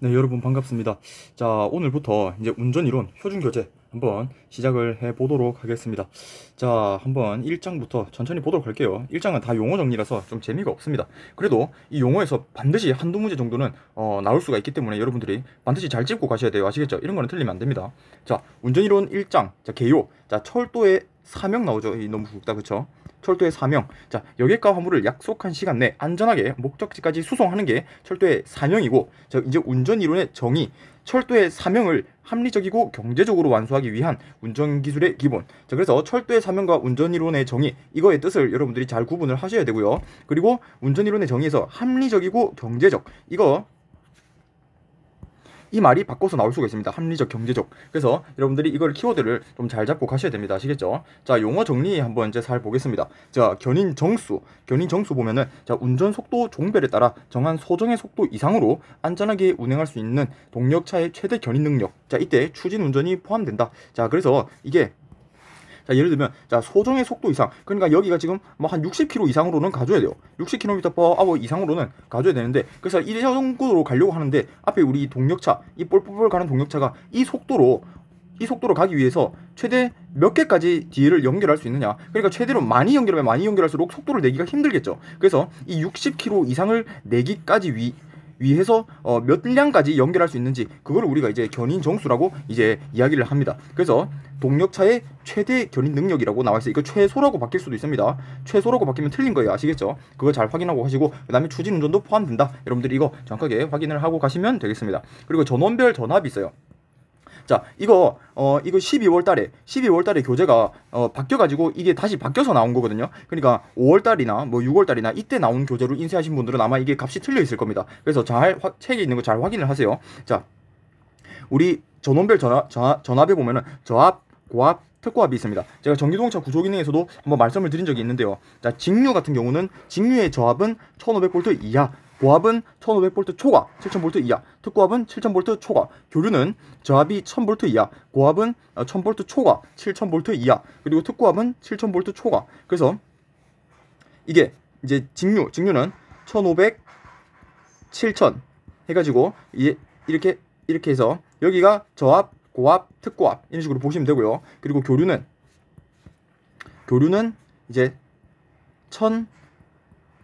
네, 여러분 반갑습니다. 자, 오늘부터 이제 운전이론 표준교재 한번 시작을 해 보도록 하겠습니다. 자, 한번 1장부터 천천히 보도록 할게요. 1장은 다 용어 정리라서 좀 재미가 없습니다. 그래도 이 용어에서 반드시 한두 문제 정도는 나올 수가 있기 때문에 여러분들이 반드시 잘 짚고 가셔야 돼요. 아시겠죠? 이런 거는 틀리면 안 됩니다. 자, 운전이론 1장. 자, 개요. 자, 철도의 사명 나오죠. 이 너무 굵다, 그쵸? 철도의 사명. 자, 여객과 화물을 약속한 시간 내 안전하게 목적지까지 수송하는 게 철도의 사명이고, 자, 이제 운전 이론의 정의. 철도의 사명을 합리적이고 경제적으로 완수하기 위한 운전 기술의 기본. 자, 그래서 철도의 사명과 운전 이론의 정의, 이거의 뜻을 여러분들이 잘 구분을 하셔야 되고요. 그리고 운전 이론의 정의에서 합리적이고 경제적, 이 말이 바꿔서 나올 수가 있습니다. 합리적, 경제적. 그래서 여러분들이 이걸 키워드를 좀 잘 잡고 가셔야 됩니다. 아시겠죠? 자, 용어 정리 한번 이제 잘 보겠습니다. 자, 견인 정수. 견인 정수 보면은, 자, 운전 속도 종별에 따라 정한 소정의 속도 이상으로 안전하게 운행할 수 있는 동력차의 최대 견인 능력. 자, 이때 추진 운전이 포함된다. 자, 그래서 이게, 자, 예를 들면, 자, 소정의 속도 이상. 그러니까 여기가 지금 뭐 한 60km 이상으로는 가줘야 돼요. 60km/h 이상으로는 가줘야 되는데, 그래서 이 정도로 가려고 하는데, 앞에 우리 동력차, 이 뻘뻘뻘 가는 동력차가 이 속도로 가기 위해서 최대 몇 개까지 뒤를 연결할 수 있느냐. 그러니까 최대로 많이 연결하면 많이 연결할수록 속도를 내기가 힘들겠죠. 그래서 이 60km 이상을 내기까지 위해서 몇 량까지 연결할 수 있는지, 그걸 우리가 이제 견인 정수라고 이제 이야기를 합니다. 그래서 동력차의 최대 견인 능력이라고 나와 있어요. 이거 최소라고 바뀔 수도 있습니다. 최소라고 바뀌면 틀린 거예요. 아시겠죠? 그거 잘 확인하고 가시고, 그 다음에 추진 운전도 포함된다. 여러분들이 이거 정확하게 확인을 하고 가시면 되겠습니다. 그리고 전원별 전압이 있어요. 자, 이거 12월 달에 교재가 바뀌어가지고 이게 다시 바뀌어서 나온 거거든요. 그러니까 5월 달이나 뭐 6월 달이나 이때 나온 교재로 인쇄하신 분들은 아마 이게 값이 틀려 있을 겁니다. 그래서 잘 책에 있는 거 잘 확인을 하세요. 자, 우리 전원별 전압에 보면은 저압, 고압, 특고압이 있습니다. 제가 전기동차 구조기능에서도 한번 말씀을 드린 적이 있는데요. 자, 직류 같은 경우는 직류의 저압은 1500V 이하, 고압은 1500V 초과, 7000V 이하, 특고압은 7000V 초과, 교류는 저압이 1000V 이하, 고압은 1000V 초과, 7000V 이하, 그리고 특고압은 7000V 초과. 그래서 이게 이제 직류는 1500, 7000 해가지고 이렇게 해서 여기가 저압, 고압, 특고압 이런 식으로 보시면 되고요. 그리고 교류는 이제 1000,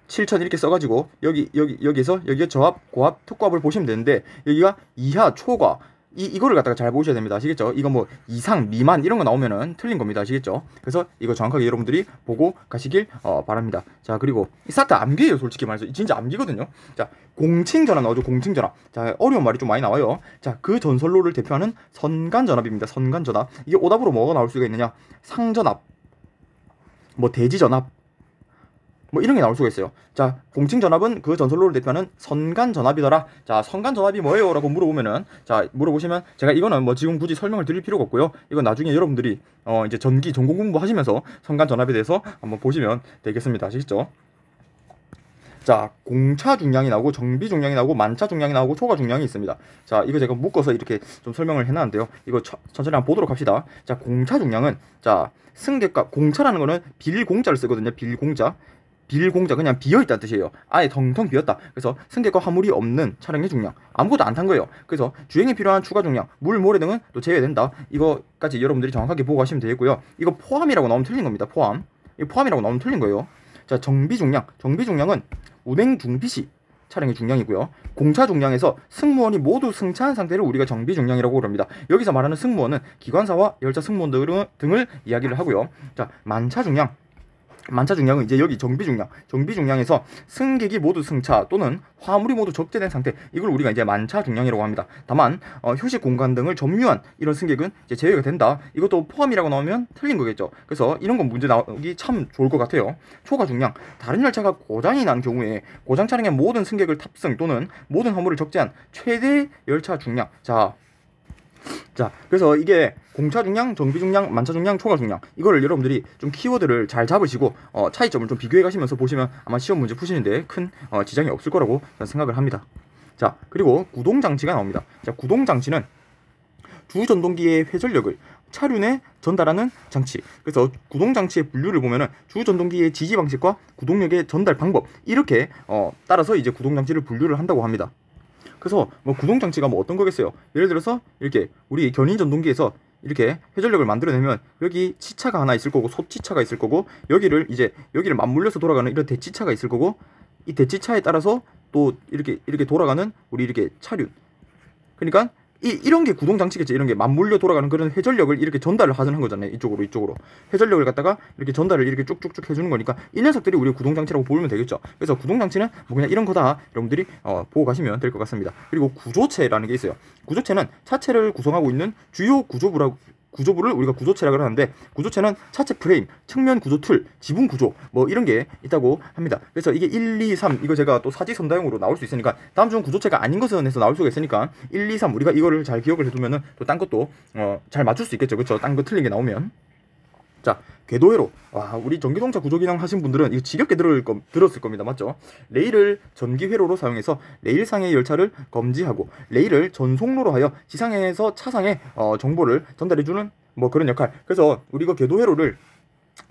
7000 이렇게 써가지고 여기서 여기가 저압, 고압, 특고압을 보시면 되는데, 여기가 이하, 초과, 이거를 갖다가 잘 보셔야 됩니다. 아시겠죠? 이거 뭐 이상, 미만 이런 거 나오면은 틀린 겁니다. 아시겠죠? 그래서 이거 정확하게 여러분들이 보고 가시길 바랍니다. 자, 그리고 이 스타트 암기예요. 솔직히 말해서 진짜 암기거든요. 자, 공칭전압 나오죠. 공칭전압. 자, 어려운 말이 좀 많이 나와요. 자, 그 전선로를 대표하는 선간전압입니다. 선간전압. 이게 오답으로 뭐가 나올 수가 있느냐? 상전압, 뭐 대지전압, 뭐 이런 게 나올 수가 있어요. 자, 공칭 전압은 그 전선로를 대표하는 선간 전압이더라. 자, 선간 전압이 뭐예요? 라고 물어보시면 제가 이거는 뭐 지금 굳이 설명을 드릴 필요가 없고요. 이건 나중에 여러분들이 이제 전기 전공 공부하시면서 선간 전압에 대해서 한번 보시면 되겠습니다. 아시겠죠? 자, 공차 중량이 나오고 정비 중량이 나오고 만차 중량이 나오고 초과 중량이 있습니다. 자, 이거 제가 묶어서 이렇게 좀 설명을 해놨는데요. 이거 천천히 한번 보도록 합시다. 자, 공차 중량은, 자, 승객과, 공차라는 거는 빌공자를 쓰거든요. 빌공자, 그냥 비어있다는 뜻이에요. 아예 텅텅 비었다. 그래서 승객과 화물이 없는 차량의 중량, 아무것도 안 탄 거예요. 그래서 주행에 필요한 추가 중량, 물, 모래 등은 또 제외된다. 이거까지 여러분들이 정확하게 보고 가시면 되겠고요. 이거 포함이라고 나오면 틀린 겁니다. 이거 포함이라고 나오면 틀린 거예요. 자, 정비 중량은 운행 중비 시 차량의 중량이고요. 공차 중량에서 승무원이 모두 승차한 상태를 우리가 정비 중량이라고 그럽니다. 여기서 말하는 승무원은 기관사와 열차 승무원 등을 이야기를 하고요. 자, 만차 중량은 이제 여기 정비 중량에서 승객이 모두 승차 또는 화물이 모두 적재된 상태, 이걸 우리가 이제 만차 중량이라고 합니다. 다만 휴식 공간 등을 점유한 이런 승객은 이제 제외가 된다. 이것도 포함이라고 나오면 틀린 거겠죠. 그래서 이런 건 문제 나오기 참 좋을 것 같아요. 초과 중량, 다른 열차가 고장이 난 경우에 고장 차량의 모든 승객을 탑승 또는 모든 화물을 적재한 최대 열차 중량. 자, 그래서 이게 공차 중량, 정비 중량, 만차 중량, 초과 중량, 이거를 여러분들이 좀 키워드를 잘 잡으시고 차이점을 좀 비교해 가시면서 보시면 아마 시험 문제 푸시는데 큰 지장이 없을 거라고 저는 생각을 합니다. 자, 그리고 구동장치가 나옵니다. 자, 구동장치는 주전동기의 회전력을 차륜에 전달하는 장치. 그래서 구동장치의 분류를 보면은 주전동기의 지지 방식과 구동력의 전달 방법, 이렇게 따라서 이제 구동장치를 분류를 한다고 합니다. 그래서 뭐 구동 장치가 뭐 어떤 거겠어요? 예를 들어서 이렇게 우리 견인 전동기에서 이렇게 회전력을 만들어내면 여기 치차가 하나 있을 거고, 소치차가 있을 거고, 여기를 맞물려서 돌아가는 이런 대치차가 있을 거고, 이 대치차에 따라서 또 이렇게 돌아가는 우리 이렇게 차륜. 그러니까 이런 게 구동 장치겠죠. 이런 게 맞물려 돌아가는 그런 회전력을 이렇게 전달을 하는 거잖아요. 이쪽으로 회전력을 갖다가 이렇게 전달을 이렇게 쭉쭉쭉 해주는 거니까 이 녀석들이 우리 구동 장치라고 보면 되겠죠. 그래서 구동 장치는 뭐 그냥 이런 거다 여러분들이 보고 가시면 될 것 같습니다. 그리고 구조체라는 게 있어요. 구조체는 차체를 구성하고 있는 주요 구조부를 우리가 구조체라고 하는데, 구조체는 차체 프레임, 측면 구조 툴, 지붕 구조 뭐 이런 게 있다고 합니다. 그래서 이게 1, 2, 3 이거 제가 또 사지선다형으로 나올 수 있으니까 다음 주는 구조체가 아닌 것은 해서 나올 수가 있으니까 1, 2, 3 우리가 이거를 잘 기억을 해두면은 또 딴 것도 잘 맞출 수 있겠죠. 그렇죠? 딴 거 틀린 게 나오면. 자, 궤도회로. 와, 우리 전기동차 구조기능 하신 분들은 이거 지겹게 들었을 겁니다. 맞죠? 레일을 전기회로로 사용해서 레일상의 열차를 검지하고 레일을 전송로로 하여 지상에서 차상의 정보를 전달해주는 뭐 그런 역할. 그래서 우리 이거 궤도회로를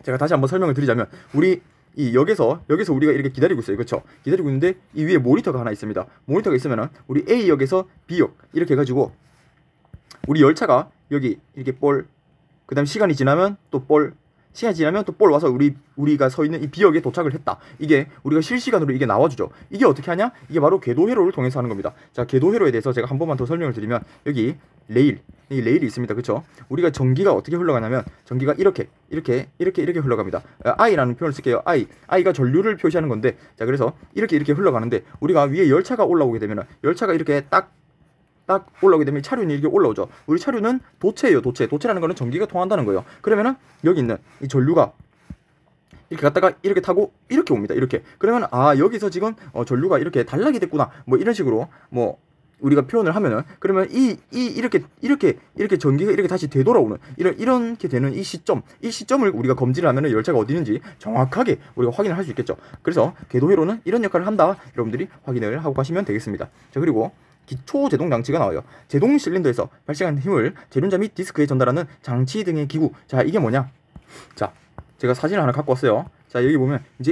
제가 다시 한번 설명을 드리자면, 우리 이 역에서 우리가 이렇게 기다리고 있어요. 그렇죠? 기다리고 있는데 이 위에 모니터가 하나 있습니다. 모니터가 있으면은 우리 A역에서 B역 이렇게 해가지고 우리 열차가 여기 이렇게 그 다음 시간이 지나면 또 시간이 지나면 또 와서 우리가 서 있는 이 B역에 도착을 했다. 이게 우리가 실시간으로 이게 나와주죠. 이게 어떻게 하냐? 이게 바로 궤도회로를 통해서 하는 겁니다. 자, 궤도회로에 대해서 제가 한 번만 더 설명을 드리면, 여기 이 레일이 있습니다. 그렇죠? 우리가 전기가 어떻게 흘러가냐면 전기가 이렇게 흘러갑니다. I라는 표현을 쓸게요. I가 전류를 표시하는 건데, 자, 그래서 이렇게 흘러가는데 우리가 위에 열차가 올라오게 되면 열차가 이렇게 딱 올라오게 되면 차륜이 이렇게 올라오죠. 우리 차륜은 도체예요. 도체라는 거는 전기가 통한다는 거예요. 그러면은 여기 있는 이 전류가 이렇게 갔다가 이렇게 타고 이렇게 옵니다. 이렇게. 그러면 여기서 지금 전류가 이렇게 단락이 됐구나. 뭐 이런 식으로 뭐 우리가 표현을 하면은, 그러면 이렇게 전기가 이렇게 다시 되돌아오는 이렇게 되는 이 시점을 우리가 검지를 하면은 열차가 어디 있는지 정확하게 우리가 확인을 할 수 있겠죠. 그래서 궤도회로는 이런 역할을 한다. 여러분들이 확인을 하고 가시면 되겠습니다. 자, 그리고 기초 제동 장치가 나와요. 제동 실린더에서 발생하는 힘을 제륜자 및 디스크에 전달하는 장치 등의 기구. 자, 이게 뭐냐? 자, 제가 사진을 하나 갖고 왔어요. 자, 여기 보면 이제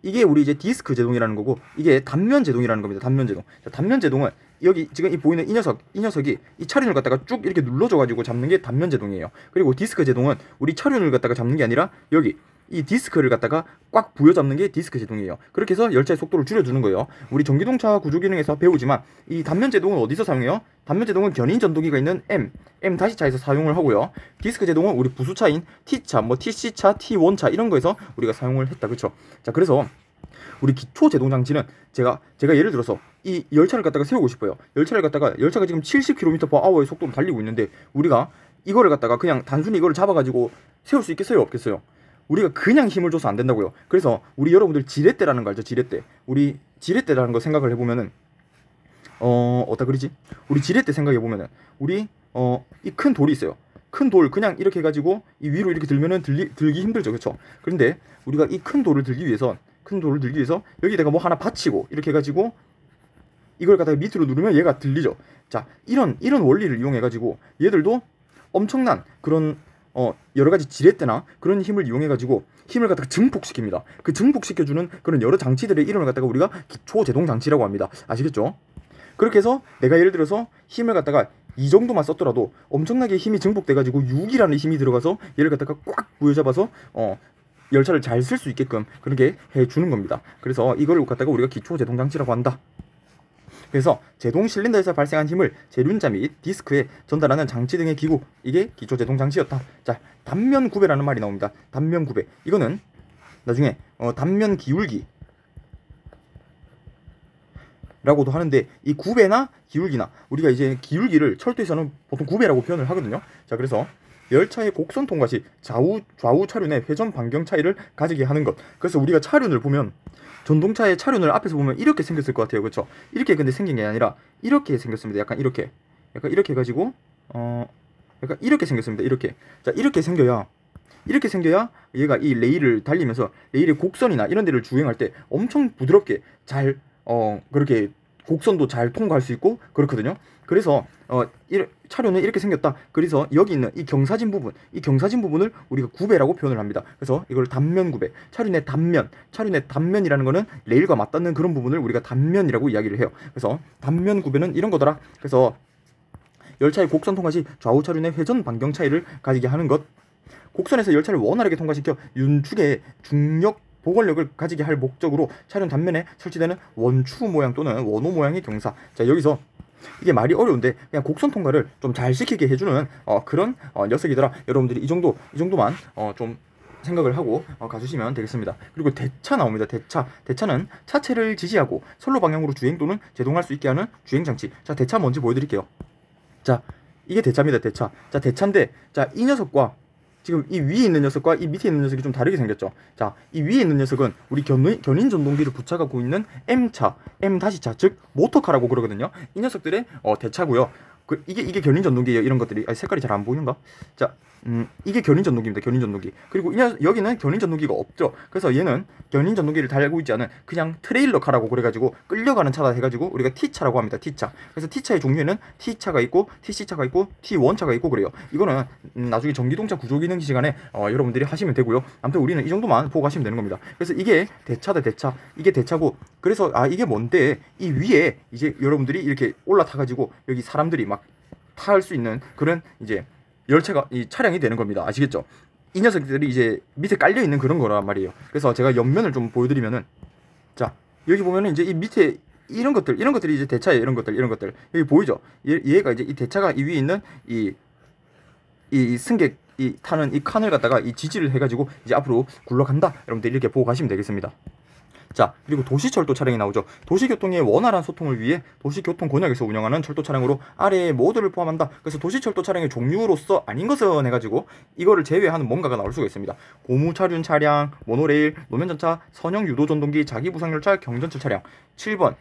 이게 우리 이제 디스크 제동이라는 거고, 이게 단면 제동이라는 겁니다. 단면 제동. 자, 단면 제동은 여기 지금 보이는 이 녀석이 이 차륜을 갖다가 쭉 이렇게 눌러줘 가지고 잡는 게 단면 제동이에요. 그리고 디스크 제동은 우리 차륜을 갖다가 잡는 게 아니라 여기 이 디스크를 갖다가 꽉 부여잡는 게 디스크 제동이에요. 그렇게 해서 열차의 속도를 줄여주는 거예요. 우리 전기동차 구조기능에서 배우지만 이 단면 제동은 어디서 사용해요? 단면 제동은 견인 전동기가 있는 M-차에서 사용을 하고요. 디스크 제동은 우리 부수차인 T차, 뭐 TC차, T1차 이런 거에서 우리가 사용을 했다. 그렇죠? 자, 그래서 우리 기초 제동 장치는 제가 예를 들어서 이 열차를 갖다가 세우고 싶어요. 열차가 지금 70km/h의 속도로 달리고 있는데 우리가 이거를 갖다가 그냥 단순히 이거를 잡아가지고 세울 수 있겠어요? 없겠어요? 우리가 그냥 힘을 줘서 안 된다고요. 그래서 우리 여러분들 지렛대라는 거 알죠? 지렛대. 우리 지렛대라는 거 생각을 해보면은 어디다 그리지? 우리 지렛대 생각해 보면은 우리 이 큰 돌이 있어요. 큰 돌 그냥 이렇게 해가지고 이 위로 이렇게 들면은 들기 힘들죠, 그렇죠? 그런데 우리가 이 큰 돌을 들기 위해서 여기다가 뭐 하나 받치고 이렇게 해가지고 이걸 갖다가 밑으로 누르면 얘가 들리죠. 자, 이런 원리를 이용해가지고 얘들도 엄청난 그런 여러 가지 지렛대나 그런 힘을 이용해가지고 힘을 갖다가 증폭시킵니다. 그 증폭시켜주는 그런 여러 장치들의 이름을 갖다가 우리가 기초 제동 장치라고 합니다. 아시겠죠? 그렇게 해서 내가 예를 들어서 힘을 갖다가 이 정도만 썼더라도 엄청나게 힘이 증폭돼가지고 6이라는 힘이 들어가서 얘를 갖다가 꽉 부여잡아서 열차를 잘 쓸 수 있게끔 그렇게 해주는 겁니다. 그래서 이걸 갖다가 우리가 기초 제동 장치라고 한다. 그래서 제동 실린더에서 발생한 힘을 제륜자 및 디스크에 전달하는 장치 등의 기구, 이게 기초 제동 장치였다. 자, 단면 구배라는 말이 나옵니다. 단면 구배. 이거는 나중에 단면 기울기 라고도 하는데, 이 구배나 기울기나 우리가 이제 기울기를 철도에서는 보통 구배라고 표현을 하거든요. 자, 그래서 열차의 곡선 통과 시 좌우 차륜의 회전 반경 차이를 가지게 하는 것. 그래서 우리가 차륜을 보면 전동차의 차륜을 앞에서 보면 이렇게 생겼을 것 같아요. 그렇죠? 이렇게 근데 생긴 게 아니라 이렇게 생겼습니다. 약간 이렇게 해가지고 약간 이렇게 생겼습니다. 이렇게. 자, 이렇게 생겨야 얘가 이 레일을 달리면서 레일의 곡선이나 이런 데를 주행할 때 엄청 부드럽게 잘 그렇게 곡선도 잘 통과할 수 있고 그렇거든요. 그래서 차륜은 이렇게 생겼다. 그래서 여기 있는 이 경사진 부분을 우리가 구배라고 표현을 합니다. 그래서 이걸 단면 구배, 차륜의 단면이라는 거는 레일과 맞닿는 그런 부분을 우리가 단면이라고 이야기를 해요. 그래서 단면 구배는 이런 거더라. 그래서 열차의 곡선 통과 시 좌우 차륜의 회전 반경 차이를 가지게 하는 것. 곡선에서 열차를 원활하게 통과시켜 윤축의 중력 보건력을 가지게 할 목적으로 차륜 단면에 설치되는 원추 모양 또는 원호 모양의 경사. 자, 여기서 이게 말이 어려운데 그냥 곡선 통과를 좀 잘 시키게 해주는 그런 녀석이더라. 여러분들이 이 정도만 좀 생각을 하고 가주시면 되겠습니다. 그리고 대차 나옵니다. 대차는 차체를 지지하고 선로 방향으로 주행 또는 제동할 수 있게 하는 주행 장치. 자, 대차 뭔지 보여드릴게요. 자, 이게 대차입니다. 대차. 자, 대차인데, 자, 이 녀석과 지금 이 위에 있는 녀석과 이 밑에 있는 녀석이 좀 다르게 생겼죠. 자, 이 위에 있는 녀석은 우리 견인 전동기를 붙여갖고 있는 M차, M-차, 즉 모터카라고 그러거든요. 이 녀석들의 대차고요. 이게 견인 전동기예요. 이런 것들이 색깔이 잘 안 보이는가? 자, 이게 견인 전동기입니다. 견인 전동기. 그리고 여기는 견인 전동기가 없죠. 그래서 얘는 견인 전동기를 달고 있지 않은 그냥 트레일러 카라고 그래가지고 끌려가는 차다 해가지고 우리가 T차라고 합니다. T차. 그래서 T차의 종류에는 T차가 있고 TC차가 있고 T1차가 있고 그래요. 이거는 나중에 전기동차 구조기능 시간에 여러분들이 하시면 되고요. 아무튼 우리는 이 정도만 보고 가시면 되는 겁니다. 그래서 이게 대차다. 대차. 이게 대차고, 그래서 이게 뭔데, 이 위에 이제 여러분들이 이렇게 올라타가지고 여기 사람들이 막 탈 수 있는 그런 이제 열차가, 이 차량이 되는 겁니다. 아시겠죠? 이 녀석들이 이제 밑에 깔려 있는 그런 거란 말이에요. 그래서 제가 옆면을 좀 보여드리면은, 자, 여기 보면은 이제 이 밑에 이런 것들이 이제 대차예요. 이런 것들 여기 보이죠? 얘가 이제 이 대차가 이 위에 있는 이 승객 타는 이 칸을 갖다가 이 지지를 해가지고 이제 앞으로 굴러간다. 여러분들 이렇게 보고 가시면 되겠습니다. 자, 그리고 도시철도 차량이 나오죠. 도시교통의 원활한 소통을 위해 도시교통 권역에서 운영하는 철도 차량으로 아래의 모두를 포함한다. 그래서 도시철도 차량의 종류로서 아닌 것은 해가지고 이거를 제외하는 뭔가가 나올 수가 있습니다. 고무차륜 차량, 모노레일, 노면전차, 선형 유도전동기, 자기부상열차, 경전철 차량. 7번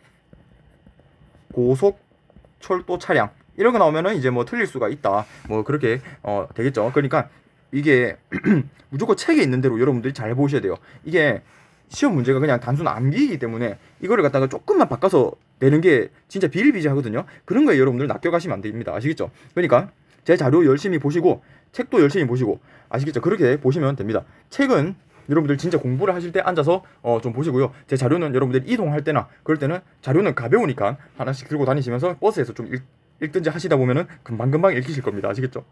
고속철도 차량. 이런 거 나오면은 이제 뭐 틀릴 수가 있다. 뭐 그렇게 되겠죠. 그러니까 이게 무조건 책에 있는 대로 여러분들이 잘 보셔야 돼요. 이게 시험 문제가 그냥 단순 암기이기 때문에 이거를 갖다가 조금만 바꿔서 내는 게 진짜 비일비재하거든요. 그런 거에 여러분들 낚여가시면 안 됩니다. 아시겠죠? 그러니까 제 자료 열심히 보시고 책도 열심히 보시고, 아시겠죠? 그렇게 보시면 됩니다. 책은 여러분들 진짜 공부를 하실 때 앉아서 좀 보시고요. 제 자료는 여러분들 이동할 때나 그럴 때는 자료는 가벼우니까 하나씩 들고 다니시면서 버스에서 좀 읽든지 하시다 보면은 금방 읽히실 겁니다. 아시겠죠?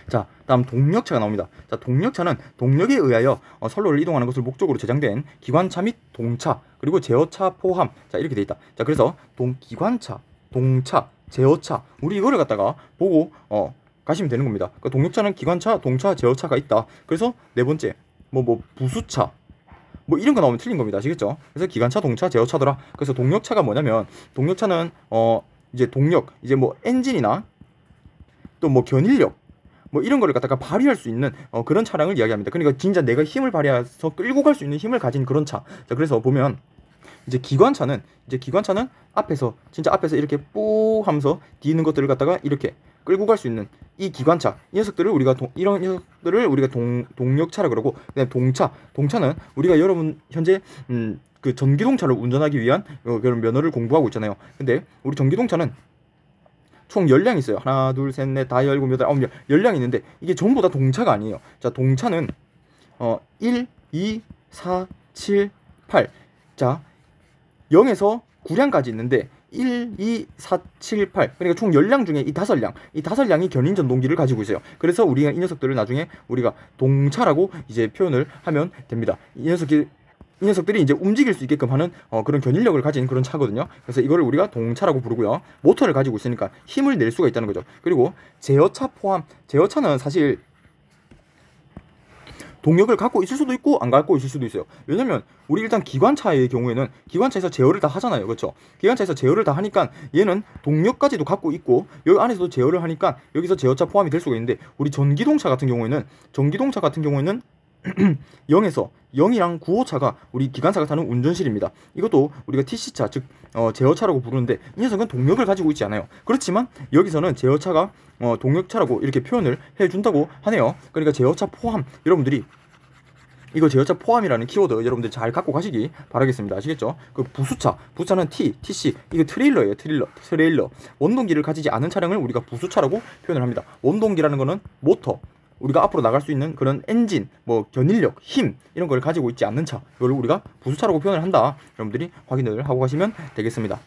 자, 다음 동력차가 나옵니다. 자, 동력차는 동력에 의하여 선로를 이동하는 것을 목적으로 제작된 기관차 및 동차, 그리고 제어차 포함. 자, 이렇게 돼 있다. 자, 그래서 기관차, 동차, 제어차, 우리 이거를 갖다가 보고 가시면 되는 겁니다. 그러니까 동력차는 기관차, 동차, 제어차가 있다. 그래서 네 번째 부수차 뭐 이런 거 나오면 틀린 겁니다. 아시겠죠? 그래서 기관차, 동차, 제어차더라. 그래서 동력차가 뭐냐면, 동력차는 이제 동력, 이제 뭐 엔진이나 또 뭐 견인력 뭐 이런 거를 갖다가 발휘할 수 있는 그런 차량을 이야기합니다. 그러니까 진짜 내가 힘을 발휘해서 끌고 갈 수 있는 힘을 가진 그런 차. 자, 그래서 보면 이제 기관차는 앞에서 이렇게 뿌 하면서 뒤는 것들을 갖다가 이렇게 끌고 갈 수 있는 이 기관차, 이 녀석들을 우리가 동력차라 그러고, 그다음에 동차는 우리가 여러분 현재 그 전기동차를 운전하기 위한 그런 면허를 공부하고 있잖아요. 근데 우리 전기동차는 총 열량이 있어요. 하나, 둘, 셋, 넷, 다, 열곱, 여덟, 아홉, 열량이 있는데 이게 전부 다 동차가 아니에요. 자, 동차는 1, 2, 4, 7, 8. 자, 0에서 9량까지 있는데 1, 2, 4, 7, 8. 그러니까 총 10량 중에 이 5량이 견인 전동기를 가지고 있어요. 그래서 우리가 이 녀석들을 나중에 우리가 동차라고 이제 표현을 하면 됩니다. 이 녀석들이 이제 움직일 수 있게끔 하는 그런 견인력을 가진 그런 차거든요. 그래서 이거를 우리가 동차라고 부르고요. 모터를 가지고 있으니까 힘을 낼 수가 있다는 거죠. 그리고 제어차 포함. 제어차는 사실 동력을 갖고 있을 수도 있고 안 갖고 있을 수도 있어요. 왜냐면 우리 일단 기관차의 경우에는 기관차에서 제어를 다 하잖아요. 그렇죠? 기관차에서 제어를 다 하니까 얘는 동력까지도 갖고 있고 여기 안에서도 제어를 하니까 여기서 제어차 포함이 될 수가 있는데, 우리 전기동차 같은 경우에는 0이랑 9호차가 우리 기관차가 타는 운전실입니다. 이것도 우리가 TC차, 즉 제어차라고 부르는데 이 녀석은 동력을 가지고 있지 않아요. 그렇지만 여기서는 제어차가 동력차라고 이렇게 표현을 해준다고 하네요. 그러니까 제어차 포함, 여러분들이 이거 제어차 포함이라는 키워드 여러분들 잘 갖고 가시기 바라겠습니다. 아시겠죠? 그 부수차는 T, TC, 이거 트레일러예요. 트레일러. 원동기를 가지지 않은 차량을 우리가 부수차라고 표현을 합니다. 원동기라는 거는 모터, 우리가 앞으로 나갈 수 있는 그런 엔진, 뭐 견인력, 힘 이런 걸 가지고 있지 않는 차, 이걸 우리가 부수차라고 표현을 한다. 여러분들이 확인을 하고 가시면 되겠습니다.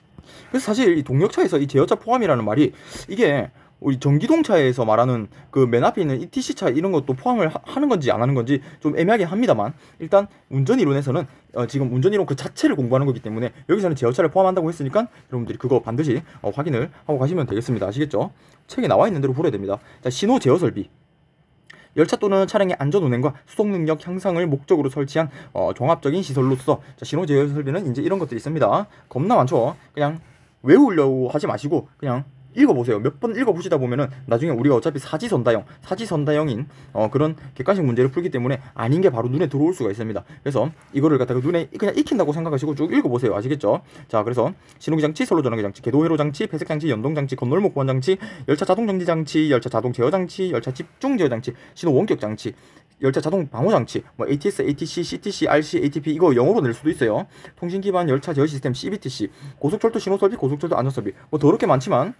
그래서 사실 이 동력차에서 이 제어차 포함이라는 말이 이게 우리 전기동차에서 말하는 그 맨 앞에 있는 이 TC차 이런 것도 포함을 하는 건지 안 하는 건지 좀 애매하긴 합니다만, 일단 운전이론에서는 지금 운전이론 그 자체를 공부하는 거기 때문에 여기서는 제어차를 포함한다고 했으니까 여러분들이 그거 반드시 확인을 하고 가시면 되겠습니다. 아시겠죠? 책에 나와 있는 대로 보셔야 됩니다. 자, 신호 제어 설비. 열차 또는 차량의 안전 운행과 수속 능력 향상을 목적으로 설치한 종합적인 시설로서, 자, 신호 제어 설비는 이제 이런 것들이 있습니다. 겁나 많죠? 그냥 외우려고 하지 마시고 그냥 읽어보세요. 몇 번 읽어보시다 보면은 나중에 우리가 어차피 사지선다형인 그런 객관식 문제를 풀기 때문에 아닌 게 바로 눈에 들어올 수가 있습니다. 그래서 이거를 갖다가 눈에 그냥 익힌다고 생각하시고 쭉 읽어보세요. 아시겠죠? 자, 그래서 신호기 장치, 선로 전환기 장치, 궤도 회로 장치, 폐색 장치, 연동 장치, 건널목 보안 장치, 열차 자동 정지 장치, 열차 자동 제어 장치, 열차 집중 제어 장치, 신호 원격 장치, 열차 자동 방호 장치, 뭐 ATS, ATC, CTC, RC, ATP 이거 영어로 낼 수도 있어요. 통신 기반 열차 제어 시스템 CBTC, 고속철도 신호 설비, 고속철도 안전 설비, 뭐 더럽게 많지만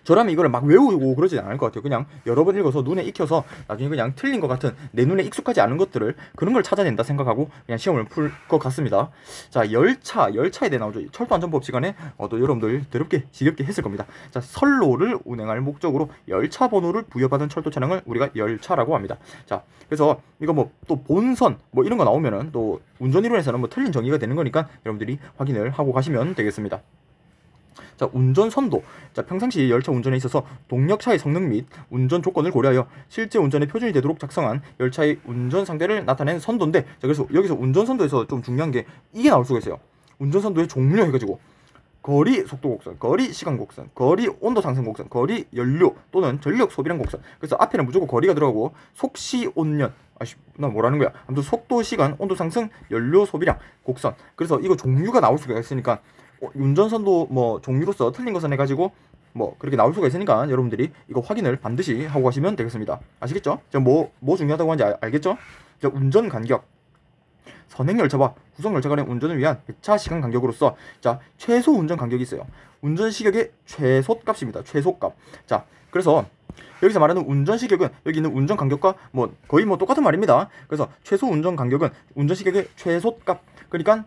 저라면 이거를 막 외우고 그러진 않을 것 같아요. 그냥 여러 번 읽어서 눈에 익혀서 나중에 그냥 틀린 것 같은 내 눈에 익숙하지 않은 것들을 그런 걸 찾아낸다 생각하고 그냥 시험을 풀 것 같습니다. 자, 열차에 대해 나오죠. 철도안전법 시간에 또 여러분들 더럽게 지겹게 했을 겁니다. 자, 선로를 운행할 목적으로 열차 번호를 부여받은 철도 차량을 우리가 열차라고 합니다. 자, 그래서 이거 뭐 또 본선 뭐 이런 거 나오면은 또 운전이론에서는 뭐 틀린 정의가 되는 거니까 여러분들이 확인을 하고 가시면 되겠습니다. 자, 운전선도. 자, 평상시 열차 운전에 있어서 동력차의 성능 및 운전 조건을 고려하여 실제 운전에 표준이 되도록 작성한 열차의 운전 상태를 나타낸 선도인데, 자, 그래서 여기서 운전선도에서 좀 중요한 게 이게 나올 수가 있어요. 운전선도의 종류 해가지고 거리 속도 곡선, 거리 시간 곡선, 거리 온도 상승 곡선, 거리 연료 또는 전력 소비량 곡선. 그래서 앞에는 무조건 거리가 들어가고 속시 온년, 나 뭐라는 거야. 아무튼 속도, 시간, 온도 상승, 연료 소비량 곡선. 그래서 이거 종류가 나올 수가 있으니까 운전선도 뭐 종류로서 틀린 것은 해가지고 뭐 그렇게 나올 수가 있으니까 여러분들이 이거 확인을 반드시 하고 가시면 되겠습니다. 아시겠죠? 자, 뭐 중요하다고 하는지 알겠죠? 자, 운전 간격. 선행열차와 후속열차 간의 운전을 위한 배차 시간 간격으로서, 자, 최소 운전 간격이 있어요. 운전 시격의 최소값입니다. 최소값. 자, 그래서 여기서 말하는 운전 시격은 여기 있는 운전 간격과 뭐 거의 뭐 똑같은 말입니다. 그래서 최소 운전 간격은 운전 시격의 최소값. 그러니까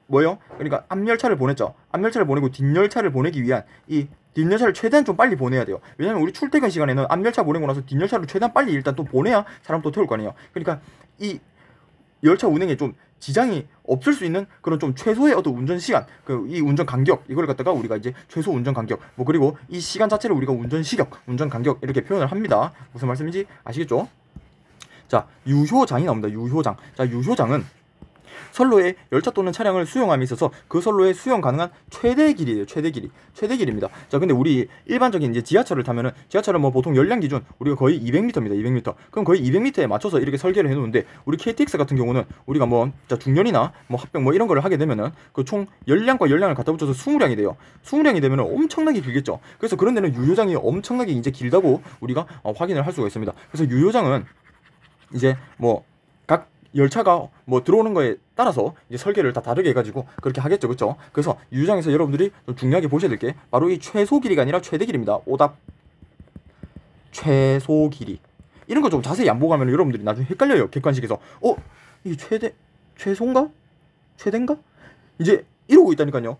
뭐요? 그러니까 앞열차를 보냈죠. 앞열차를 보내고 뒷열차를 보내기 위한 이 뒷열차를 최대한 좀 빨리 보내야 돼요. 왜냐면 우리 출퇴근 시간에는 앞열차 보내고 나서 뒷열차를 최대한 빨리 일단 또 보내야 사람 또 태울 거 아니에요. 그러니까 이 열차 운행에 좀 지장이 없을 수 있는 그런 좀 최소의 어떤 운전 시간, 이 운전 간격, 이걸 갖다가 우리가 이제 최소 운전 간격, 뭐 그리고 이 시간 자체를 우리가 운전 시격, 운전 간격 이렇게 표현을 합니다. 무슨 말씀인지 아시겠죠? 자, 유효장이 나옵니다. 유효장. 자, 유효장은 선로에 열차 또는 차량을 수용함에 있어서 그 선로에 수용 가능한 최대 길이에요. 최대 길이입니다. 자, 근데 우리 일반적인 이제 지하철을 타면은 지하철은 뭐 보통 열량 기준 우리가 거의 200m입니다. 200m. 그럼 거의 200m에 맞춰서 이렇게 설계를 해놓는데, 우리 KTX 같은 경우는 우리가 뭐 중년이나 뭐 합병 뭐 이런 거를 하게 되면은 그 총 열량과 열량을 갖다 붙여서 20량이 돼요. 20량이 되면은 엄청나게 길겠죠. 그래서 그런 데는 유효장이 엄청나게 이제 길다고 우리가 확인을 할 수가 있습니다. 그래서 유효장은 이제 뭐 각 열차가 뭐 들어오는 거에 따라서 이제 설계를 다 다르게 해가지고 그렇게 하겠죠, 그렇죠? 그래서 유효장에서 여러분들이 좀 중요하게 보셔야 될 게 바로 이 최소 길이가 아니라 최대 길입니다. 오답. 최소 길이. 이런 거 좀 자세히 안 보고 가면 여러분들이 나중에 헷갈려요. 객관식에서 이게 최소인가? 최대인가? 이제 이러고 있다니까요.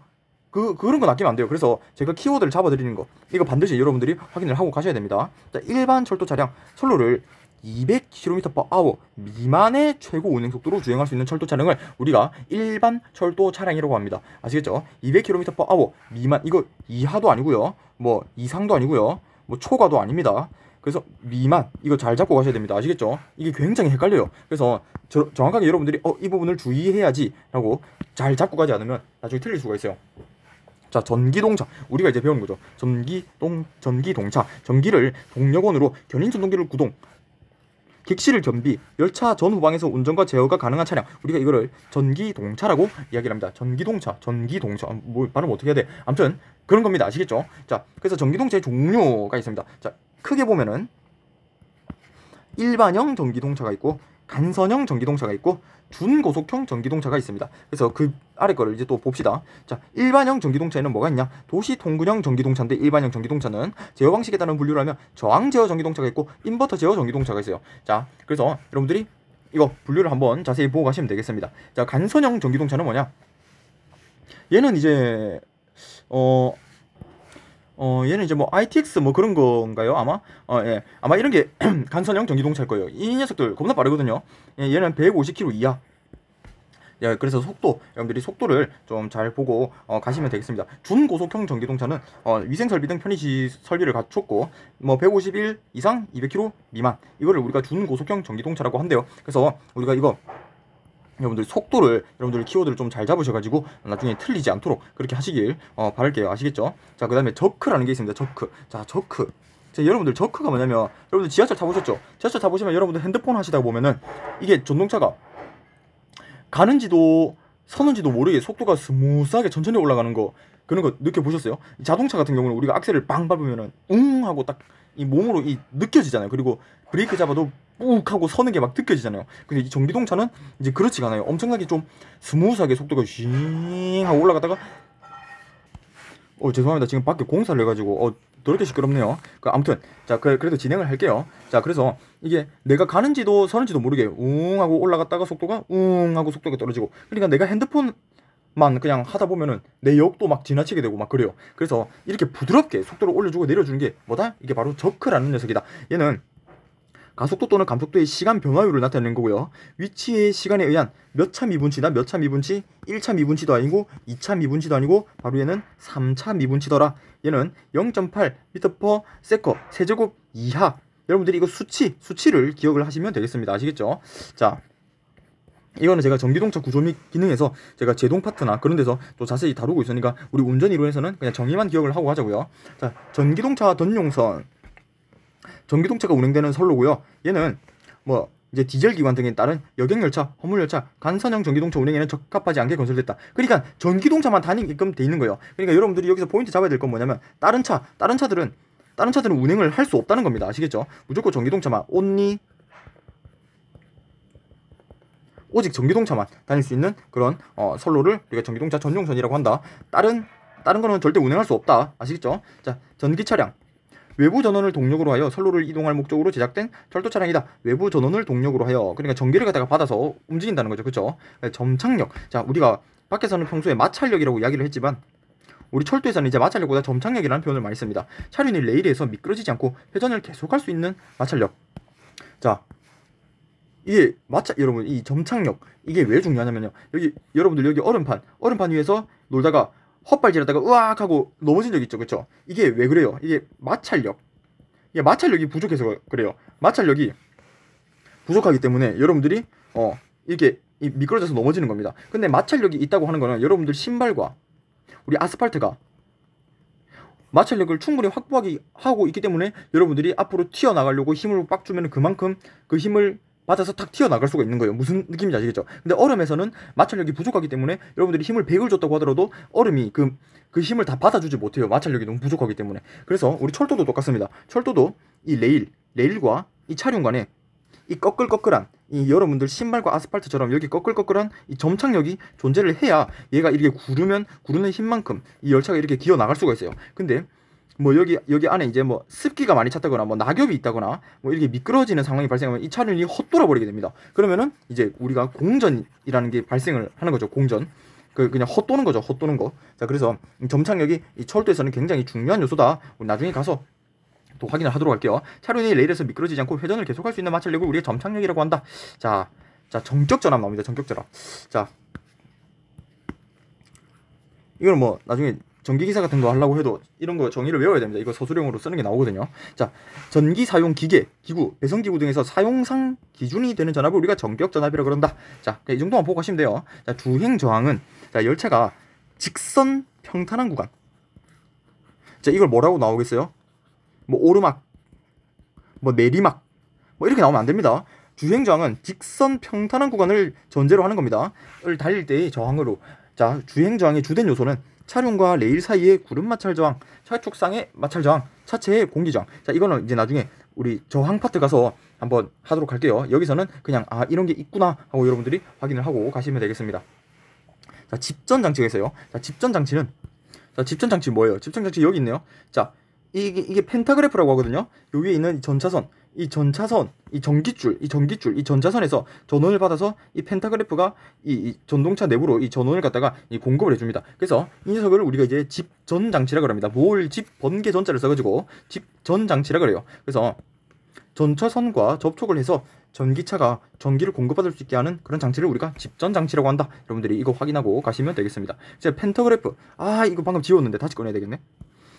그런 건 아끼면 안 돼요. 그래서 제가 키워드를 잡아드리는 거 이거 반드시 여러분들이 확인을 하고 가셔야 됩니다. 자, 일반 철도 차량 선로를 200km/h 미만의 최고 운행 속도로 주행할 수 있는 철도 차량을 우리가 일반 철도 차량이라고 합니다. 아시겠죠? 200km/h 미만, 이거 이하도 아니고요, 뭐 이상도 아니고요, 뭐 초과도 아닙니다. 그래서 미만, 이거 잘 잡고 가셔야 됩니다. 아시겠죠? 이게 굉장히 헷갈려요. 그래서 정확하게 여러분들이 이 부분을 주의해야지 라고 잘 잡고 가지 않으면 나중에 틀릴 수가 있어요. 자, 전기동차. 우리가 이제 배운 거죠. 전기동차. 전기를 동력원으로 견인 전동기를 구동, 객실을 겸비, 열차 전후방에서 운전과 제어가 가능한 차량. 우리가 이거를 전기동차라고 이야기를 합니다. 전기동차. 뭐 발음 어떻게 해야 돼? 아무튼 그런 겁니다. 아시겠죠? 자, 그래서 전기동차의 종류가 있습니다. 자, 크게 보면은 일반형 전기동차가 있고 간선형 전기동차가 있고 준고속형 전기동차가 있습니다. 그래서 그 아래 거를 이제 또 봅시다. 자, 일반형 전기동차에는 뭐가 있냐? 도시 통근형 전기동차인데 일반형 전기동차는 제어 방식에 따른 분류를 하면 저항 제어 전기동차가 있고 인버터 제어 전기동차가 있어요. 자, 그래서 여러분들이 이거 분류를 한번 자세히 보고 가시면 되겠습니다. 자, 간선형 전기동차는 뭐냐? 얘는 이제 얘는 이제 뭐 ITX 뭐 그런 건가요? 아마 예, 아마 이런 게 간선형 전기동차일 거예요. 이 녀석들 겁나 빠르거든요. 예, 얘는 150km 이하. 예, 그래서 속도, 여러분들이 속도를 좀 잘 보고 가시면 되겠습니다. 준고속형 전기동차는 위생 설비 등 편의 설비를 갖췄고 뭐 151 이상 200km 미만, 이거를 우리가 준고속형 전기동차라고 한대요. 그래서 우리가 이거 여러분들 속도를, 여러분들 키워드를 좀 잘 잡으셔가지고 나중에 틀리지 않도록 그렇게 하시길 바랄게요. 아시겠죠? 자, 그 다음에 저크라는 게 있습니다. 저크. 자, 저크. 자, 여러분들 저크가 뭐냐면, 여러분들 지하철 타보셨죠? 지하철 타보시면 여러분들 핸드폰 하시다 보면은 이게 전동차가 가는지도 서는지도 모르게 속도가 스무스하게 천천히 올라가는 거, 그런 거 느껴보셨어요? 자동차 같은 경우는 우리가 악셀을 빵 밟으면은 웅 하고 딱 이 몸으로 이 느껴지잖아요. 그리고 브레이크 잡아도 욱 하고 서는 게 막 느껴지잖아요. 근데 이 전기동차는 이제 그렇지가 않아요. 엄청나게 좀 스무스하게 속도가 쉥 하고 올라가다가 죄송합니다. 지금 밖에 공사를 해가지고 더럽게 시끄럽네요. 아무튼 자, 그래도 진행을 할게요. 자, 그래서 이게 내가 가는지도 서는지도 모르게 웅 하고 올라갔다가 속도가 웅 하고 속도가 떨어지고, 그러니까 내가 핸드폰만 그냥 하다 보면은 내 역도 막 지나치게 되고 막 그래요. 그래서 이렇게 부드럽게 속도를 올려주고 내려주는 게 뭐다? 이게 바로 저크라는 녀석이다. 얘는 가속도 또는 감속도의 시간 변화율을 나타내는 거고요. 위치의 시간에 의한 몇 차 미분치다. 몇 차 미분치? 1차 미분치도 아니고 2차 미분치도 아니고 바로 얘는 3차 미분치더라. 얘는 0.8 m/s 세제곱 이하. 여러분들이 이거 수치를 기억을 하시면 되겠습니다. 아시겠죠? 자, 이거는 제가 전기동차 구조 및 기능에서 제가 제동 파트나 그런 데서 또 자세히 다루고 있으니까 우리 운전 이론에서는 그냥 정의만 기억을 하고 하자고요. 자, 전기동차 전용선. 전기동차가 운행되는 선로고요. 얘는 뭐 이제 디젤 기관 등에 따른 여객열차, 화물열차, 간선형 전기동차 운행에는 적합하지 않게 건설됐다. 그러니까 전기동차만 다니게끔 돼 있는 거예요. 그러니까 여러분들이 여기서 포인트 잡아야 될 건 뭐냐면 다른 차들은 운행을 할 수 없다는 겁니다. 아시겠죠? 무조건 전기동차만 오직 전기동차만 다닐 수 있는 그런 선로를 우리가 전기동차 전용선이라고 한다. 다른 거는 절대 운행할 수 없다. 아시겠죠? 자, 전기 차량. 외부 전원을 동력으로 하여 선로를 이동할 목적으로 제작된 철도 차량이다. 외부 전원을 동력으로 하여, 그러니까 전기를 갖다가 받아서 움직인다는 거죠. 그렇죠? 점착력. 자, 우리가 밖에서는 평소에 마찰력이라고 이야기를 했지만 우리 철도에서는 이제 마찰력보다 점착력이라는 표현을 많이 씁니다. 차륜이 레일에서 미끄러지지 않고 회전을 계속할 수 있는 마찰력. 자, 이게 여러분, 이 점착력 이게 왜 중요하냐면요. 여러분들 여기 얼음판 위에서 놀다가 헛발질하다가 으악 하고 넘어진 적 있죠. 그쵸? 이게 왜 그래요? 이게 마찰력이 부족해서 그래요. 마찰력이 부족하기 때문에 여러분들이 이렇게 미끄러져서 넘어지는 겁니다. 근데 마찰력이 있다고 하는 거는 여러분들 신발과 우리 아스팔트가 마찰력을 충분히 확보하고 있기 때문에 여러분들이 앞으로 튀어나가려고 힘을 빡 주면 그만큼 그 힘을 받아서 탁 튀어나갈 수가 있는 거예요. 무슨 느낌인지 아시겠죠? 근데 얼음에서는 마찰력이 부족하기 때문에 여러분들이 힘을 100을 줬다고 하더라도 얼음이 그 힘을 다 받아주지 못해요. 마찰력이 너무 부족하기 때문에. 그래서 우리 철도도 똑같습니다. 철도도 이 레일과 이 차륜 간에 이 꺼끌꺼끌한 이 여러분들 신발과 아스팔트처럼 여기 꺼끌꺼끌한 이 점착력이 존재를 해야 얘가 이렇게 구르는 힘만큼 이 열차가 이렇게 기어 나갈 수가 있어요. 근데 뭐 여기 안에 이제 뭐 습기가 많이 찼다거나 뭐 낙엽이 있다거나 뭐 이렇게 미끄러지는 상황이 발생하면 이 차륜이 헛돌아 버리게 됩니다. 그러면은 이제 우리가 공전이라는 게 발생을 하는 거죠. 공전. 그냥 헛도는 거죠. 헛도는 거. 자, 그래서 점착력이 이 철도에서는 굉장히 중요한 요소다. 우리 나중에 가서 또 확인을 하도록 할게요. 차륜이 레일에서 미끄러지지 않고 회전을 계속할 수 있는 마찰력을 우리가 점착력이라고 한다. 자, 정격 전압 나옵니다. 정격 전압. 자, 이거는 뭐 나중에 전기기사 같은 거 하려고 해도 이런 거 정의를 외워야 됩니다. 이거 서술형으로 쓰는 게 나오거든요. 자, 전기 사용 기구, 배선기구 등에서 사용상 기준이 되는 전압을 우리가 전격 전압이라고 그런다. 자, 이 정도만 보고 가시면 돼요. 자, 주행 저항은, 자, 열차가 직선 평탄한 구간. 자, 이걸 뭐라고 나오겠어요? 뭐 오르막, 뭐 내리막, 뭐 이렇게 나오면 안 됩니다. 주행 저항은 직선 평탄한 구간을 전제로 하는 겁니다. 을 달릴 때의 저항으로. 자, 주행 저항의 주된 요소는 차륜과 레일 사이의 구름 마찰 저항, 차축상의 마찰 저항, 차체의 공기 저항. 자, 이거는 이제 나중에 우리 저항 파트 가서 한번 하도록 할게요. 여기서는 그냥 이런 게 있구나 하고 여러분들이 확인을 하고 가시면 되겠습니다. 자, 집전 장치가 있어요. 자, 집전 장치는 뭐예요? 집전 장치 여기 있네요. 자, 이게 펜타그래프라고 하거든요. 요 위에 있는 전차선, 이 전기줄, 이 전차선에서 전원을 받아서 이 펜타그래프가 이 전동차 내부로 이 전원을 갖다가 공급을 해줍니다. 그래서 이 녀석을 우리가 이제 집전 장치라 그럽니다. 집 번개 전자를 써가지고 집전 장치라 그래요. 그래서 전차선과 접촉을 해서 전기차가 전기를 공급받을 수 있게 하는 그런 장치를 우리가 집전 장치라고 한다. 여러분들이 이거 확인하고 가시면 되겠습니다. 제가 펜타그래프, 이거 방금 지웠는데 다시 꺼내야 되겠네.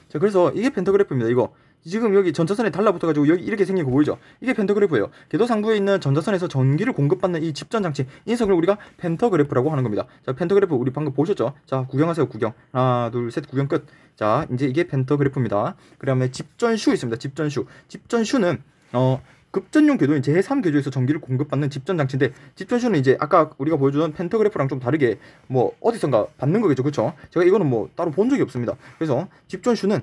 자, 그래서 이게 펜타그래프입니다. 이거 지금 여기 전차선에 달라붙어가지고 여기 이렇게 생긴 거 보이죠? 이게 펜타그래프예요. 궤도 상부에 있는 전차선에서 전기를 공급받는 이 집전 장치, 이 녀석을 우리가 펜타그래프라고 하는 겁니다. 자, 펜타그래프 우리 방금 보셨죠? 자, 구경하세요. 구경. 하나, 둘, 셋, 구경 끝. 자, 이제 이게 펜타그래프입니다. 그 다음에 집전슈 있습니다. 집전슈는 급전용 궤도인 제3 궤도에서 전기를 공급받는 집전 장치인데, 집전슈는 이제 아까 우리가 보여준 펜타그래프랑 좀 다르게 뭐 어디선가 받는 거겠죠, 그렇죠? 제가 이거는 뭐 따로 본 적이 없습니다. 그래서 집전슈는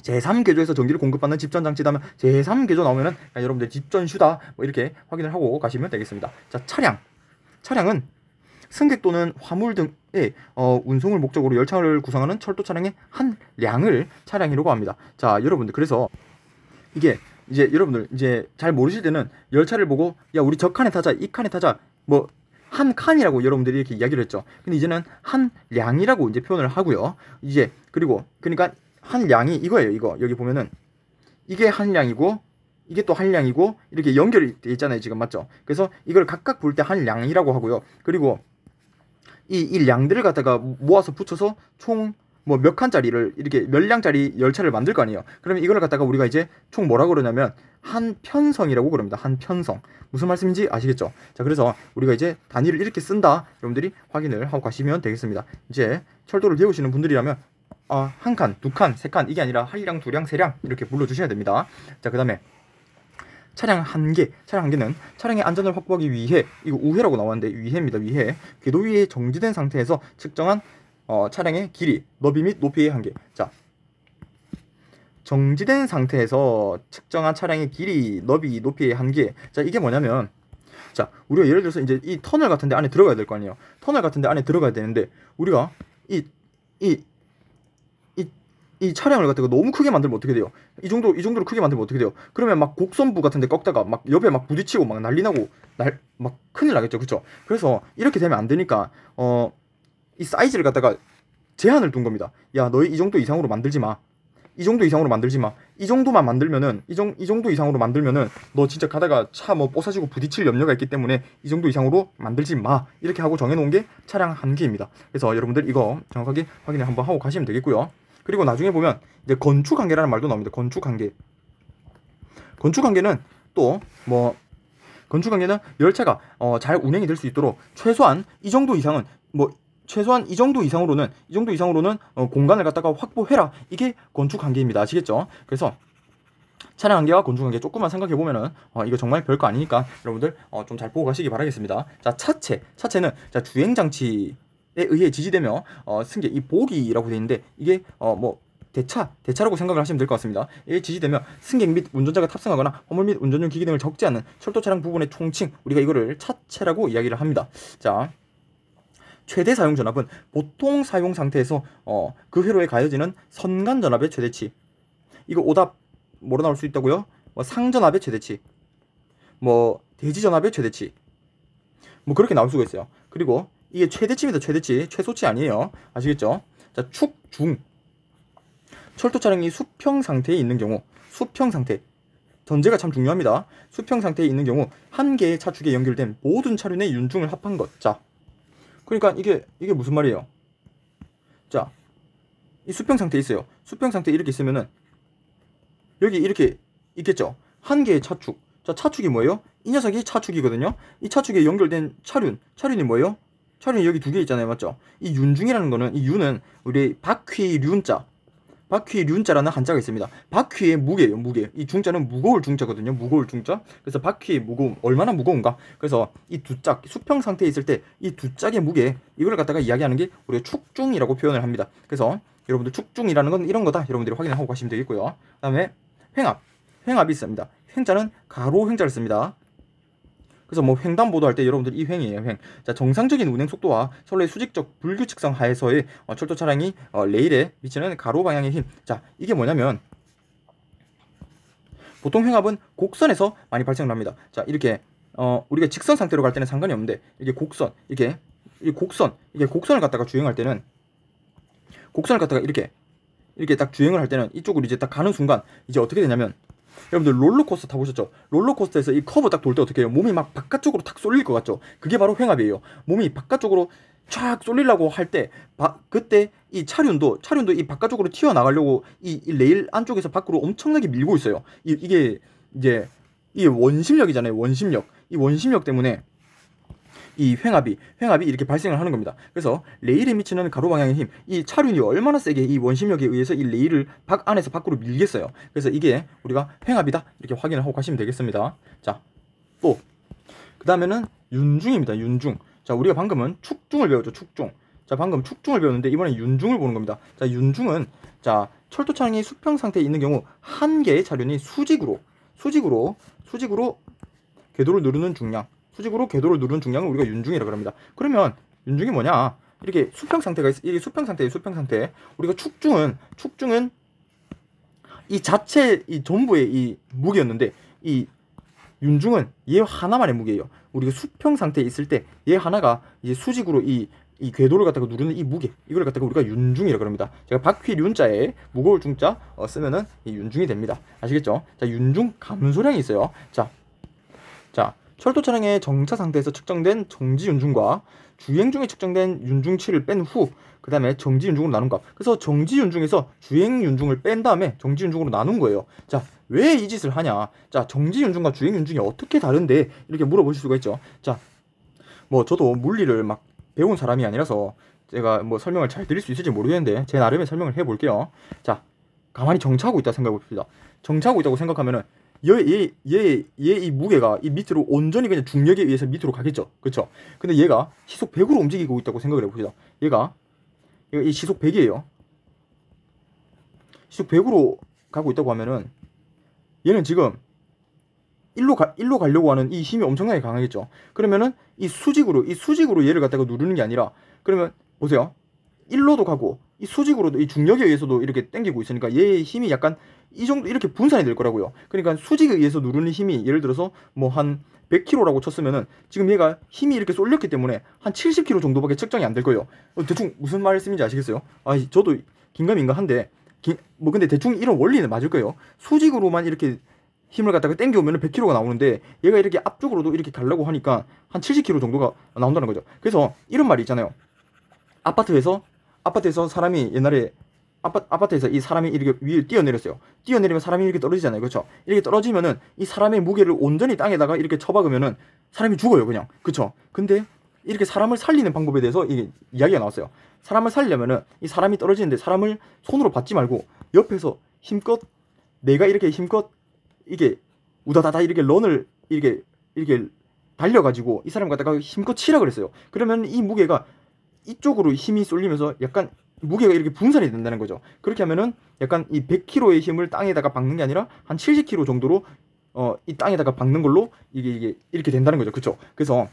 제3 궤도에서 전기를 공급받는 집전 장치다면 제3 궤도 나오면은 여러분들 집전슈다 뭐 이렇게 확인을 하고 가시면 되겠습니다. 자, 차량은 승객 또는 화물 등의 운송을 목적으로 열차를 구성하는 철도 차량의 한 량을 차량이라고 합니다. 자, 여러분들, 그래서 이게 이제 여러분들 이제 잘 모르실 때는 열차를 보고 야, 우리 저 칸에 타자, 이 칸에 타자, 뭐 한 칸이라고 여러분들이 이렇게 이야기를 했죠. 근데 이제는 한 량이라고 이제 표현을 하고요. 이제 그러니까 한 량이 이거예요. 이거 여기 보면은 이게 한 량이고 이게 또 한 량이고 이렇게 연결이 돼 있잖아요, 지금. 맞죠? 그래서 이걸 각각 볼 때 한 량이라고 하고요. 그리고 이 량들을 갖다가 모아서 붙여서 총 뭐 몇 칸짜리를 이렇게 몇 량짜리 열차를 만들 거 아니에요. 그러면 이걸 갖다가 우리가 이제 총 뭐라고 그러냐면 한 편성이라고 그럽니다. 한 편성. 무슨 말씀인지 아시겠죠? 자, 그래서 우리가 이제 단위를 이렇게 쓴다. 여러분들이 확인을 하고 가시면 되겠습니다. 이제 철도를 배우시는 분들이라면 한 칸, 두 칸, 세 칸, 이게 아니라 한 량, 두 량, 세 량 이렇게 불러주셔야 됩니다. 자, 그 다음에 차량 한 개는 차량의 안전을 확보하기 위해, 이거 우회라고 나왔는데 위해입니다. 위해. 궤도 위에 정지된 상태에서 측정한 차량의 길이, 너비 및 높이의 한계. 자, 정지된 상태에서 측정한 차량의 길이, 너비, 높이의 한계. 자, 이게 뭐냐면, 자, 우리가 예를 들어서 이제 이 터널 같은데 안에 들어가야 될 거 아니에요. 터널 같은데 안에 들어가야 되는데 우리가 이 차량을 갖다가 너무 크게 만들면 어떻게 돼요? 이 정도로 크게 만들면 어떻게 돼요? 그러면 막 곡선부 같은데 꺾다가 막 옆에 막 부딪히고 막 난리 나고 막 큰일 나겠죠, 그렇죠? 그래서 이렇게 되면 안 되니까 이 사이즈를 갖다가 제한을 둔 겁니다. 야, 너희 이 정도 이상으로 만들지 마. 이 정도 이상으로 만들지 마. 이 정도만 만들면은 이 정도 이상으로 만들면은 너 진짜 가다가 차 뭐 뽀사지고 부딪힐 염려가 있기 때문에 이 정도 이상으로 만들지 마. 이렇게 하고 정해놓은 게 차량 한계입니다. 그래서 여러분들 이거 정확하게 확인을 한번 하고 가시면 되겠고요. 그리고 나중에 보면 이제 건축 한계라는 말도 나옵니다. 건축 한계는 또 뭐 건축 한계는 열차가 잘 운행이 될 수 있도록 최소한 이 정도 이상으로는 공간을 갖다가 확보해라. 이게 건축 한계입니다. 아시겠죠? 그래서 차량 한계와 건축 한계 조금만 생각해 보면은 이거 정말 별거 아니니까 여러분들 좀 잘 보고 가시기 바라겠습니다. 자, 차체는 자, 주행 장치에 의해 지지되며 승객, 이 보기라고 되어 있는데 이게 뭐 대차라고 생각을 하시면 될 것 같습니다. 이에 지지되며 승객 및 운전자가 탑승하거나 화물 및 운전용 기기 등을 적지 않는 철도 차량 부분의 총칭, 우리가 이거를 차체라고 이야기를 합니다. 자, 최대 사용 전압은 보통 사용 상태에서 그 회로에 가해지는 선간 전압의 최대치. 이거 오답 뭐로 나올 수 있다고요? 뭐 상전압의 최대치, 뭐 대지 전압의 최대치, 뭐 그렇게 나올 수가 있어요. 그리고 이게 최대치입니다. 최대치, 최소치 아니에요. 아시겠죠? 자, 축중. 철도 차량이 수평 상태에 있는 경우, 수평 상태, 전제가 참 중요합니다. 수평 상태에 있는 경우 한 개의 차축에 연결된 모든 차륜의 윤중을 합한 것. 자, 그러니까 이게 무슨 말이에요? 자, 이 수평 상태에 있어요. 수평 상태에 이렇게 있으면은 여기 이렇게 있겠죠? 한 개의 차축. 자, 차축이 뭐예요? 이 녀석이 차축이거든요. 이 차축에 연결된 차륜이 뭐예요? 차륜이 여기 두 개 있잖아요. 맞죠? 이 윤중이라는 거는, 이 윤은 우리 바퀴륜자라는 한자가 있습니다. 바퀴의 무게예요. 무게. 이 중자는 무거울 중자거든요. 무거울 중자. 그래서 바퀴의 무거움, 얼마나 무거운가. 그래서 이 두 짝, 수평 상태에 있을 때 이 두 짝의 무게, 이걸 갖다가 이야기하는 게 우리가 축중이라고 표현을 합니다. 그래서 여러분들 축중이라는 건 이런 거다. 여러분들이 확인을 하고 가시면 되겠고요. 그 다음에 횡압이 있습니다. 횡자는 가로 횡자를 씁니다. 그래서 뭐 횡단보도 할 때 여러분들 이 횡이에요, 횡. 자, 정상적인 운행 속도와 선로의 수직적 불규칙성 하에서의 철도 차량이 레일에 미치는 가로 방향의 힘. 자, 이게 뭐냐면 보통 횡압은 곡선에서 많이 발생을 합니다. 자, 이렇게 우리가 직선 상태로 갈 때는 상관이 없는데 이게 곡선, 이게 곡선을 갖다가 주행할 때는 곡선을 갖다가 이렇게 딱 주행을 할 때는 이쪽으로 이제 딱 가는 순간 이제 어떻게 되냐면 여러분들 롤러코스터 타보셨죠? 롤러코스터에서 이 커브 딱 돌 때 어떻게 해요? 몸이 막 바깥쪽으로 탁 쏠릴 것 같죠? 그게 바로 횡압이에요. 몸이 바깥쪽으로 쫙 쏠리려고 할 때 그때 이 차륜도 이 바깥쪽으로 튀어나가려고 이 레일 안쪽에서 밖으로 엄청나게 밀고 있어요. 이게 이제 이게 원심력이잖아요. 원심력. 이 원심력 때문에 이 횡압이 이렇게 발생을 하는 겁니다. 그래서 레일에 미치는 가로 방향의 힘, 이 차륜이 얼마나 세게 이 원심력에 의해서 이 레일을 안에서 밖으로 밀겠어요. 그래서 이게 우리가 횡압이다 이렇게 확인을 하고 가시면 되겠습니다. 자, 또 그 다음에는 윤중입니다. 윤중. 자, 우리가 방금은 축중을 배웠죠. 축중. 자, 방금 축중을 배웠는데 이번엔 윤중을 보는 겁니다. 자, 윤중은 자 철도 차량이 수평 상태에 있는 경우 한 개의 차륜이 수직으로 궤도를 누르는 중량. 수직으로 궤도를 누르는 중량을 우리가 윤중이라고 합니다. 그러면 윤중이 뭐냐? 이렇게 수평 상태가 이게 수평 상태. 우리가 축중은 이 자체 이 전부의 이 무게였는데 이 윤중은 얘 하나만의 무게예요. 우리가 수평 상태에 있을 때 얘 하나가 이제 수직으로 이 궤도를 갖다가 누르는 이 무게, 이걸 갖다가 우리가 윤중이라고 합니다. 제가 박휘륜자에 무거울 중자 쓰면은 이 윤중이 됩니다. 아시겠죠? 자, 윤중 감소량이 있어요. 자, 철도 차량의 정차 상태에서 측정된 정지 윤중과 주행 중에 측정된 윤중치를 뺀 후 그 다음에 정지 윤중으로 나눈 값. 그래서 정지 윤중에서 주행 윤중을 뺀 다음에 정지 윤중으로 나눈 거예요. 자, 왜 이 짓을 하냐? 자, 정지 윤중과 주행 윤중이 어떻게 다른데? 이렇게 물어보실 수가 있죠. 자, 뭐 저도 물리를 막 배운 사람이 아니라서 제가 뭐 설명을 잘 드릴 수 있을지 모르겠는데 제 나름의 설명을 해볼게요. 자, 가만히 정차하고 있다 생각해 봅시다. 정차하고 있다고 생각하면은 얘 이 무게가 이 밑으로 온전히 그냥 중력에 의해서 밑으로 가겠죠. 그렇죠? 근데 얘가 시속 100으로 움직이고 있다고 생각을 해봅시다. 얘가 이 시속 100이에요. 시속 100으로 가고 있다고 하면은 얘는 지금 일로 가려고 하는 이 힘이 엄청나게 강하겠죠. 그러면은 이 수직으로 얘를 갖다가 누르는 게 아니라, 그러면 보세요. 일로도 가고 이 수직으로도 이 중력에 의해서도 이렇게 당기고 있으니까 얘의 힘이 약간 이 정도 이렇게 분산이 될 거라고요. 그러니까 수직에 의해서 누르는 힘이 예를 들어서 뭐 한 100kg라고 쳤으면은 지금 얘가 힘이 이렇게 쏠렸기 때문에 한 70kg 정도밖에 측정이 안 될 거예요. 대충 무슨 말씀인지 아시겠어요? 저도 긴가민가한데 뭐 근데 대충 이런 원리는 맞을 거예요. 수직으로만 이렇게 힘을 갖다가 당겨오면 100kg가 나오는데 얘가 이렇게 앞쪽으로도 이렇게 가려고 하니까 한 70kg 정도가 나온다는 거죠. 그래서 이런 말이 있잖아요. 아파트에서 사람이 옛날에 아파트에서 이 사람이 이렇게 위에 뛰어내렸어요. 뛰어내리면 사람이 이렇게 떨어지잖아요. 그렇죠? 이렇게 떨어지면은 이 사람의 무게를 온전히 땅에다가 이렇게 쳐박으면은 사람이 죽어요, 그냥. 그렇죠? 근데 이렇게 사람을 살리는 방법에 대해서 이게 이야기가 나왔어요. 사람을 살려면은 이 사람이 떨어지는데 사람을 손으로 받지 말고 옆에서 힘껏 내가 이렇게 힘껏 이게 우다다다 이렇게 런을 이렇게 달려가지고 이 사람 갖다가 힘껏 치라 그랬어요. 그러면 이 무게가 이쪽으로 힘이 쏠리면서 약간 무게가 이렇게 분산이 된다는 거죠. 그렇게 하면은 약간 이 100kg의 힘을 땅에다가 박는 게 아니라 한 70kg 정도로 이 땅에다가 박는 걸로 이게 이렇게 된다는 거죠. 그렇죠? 그래서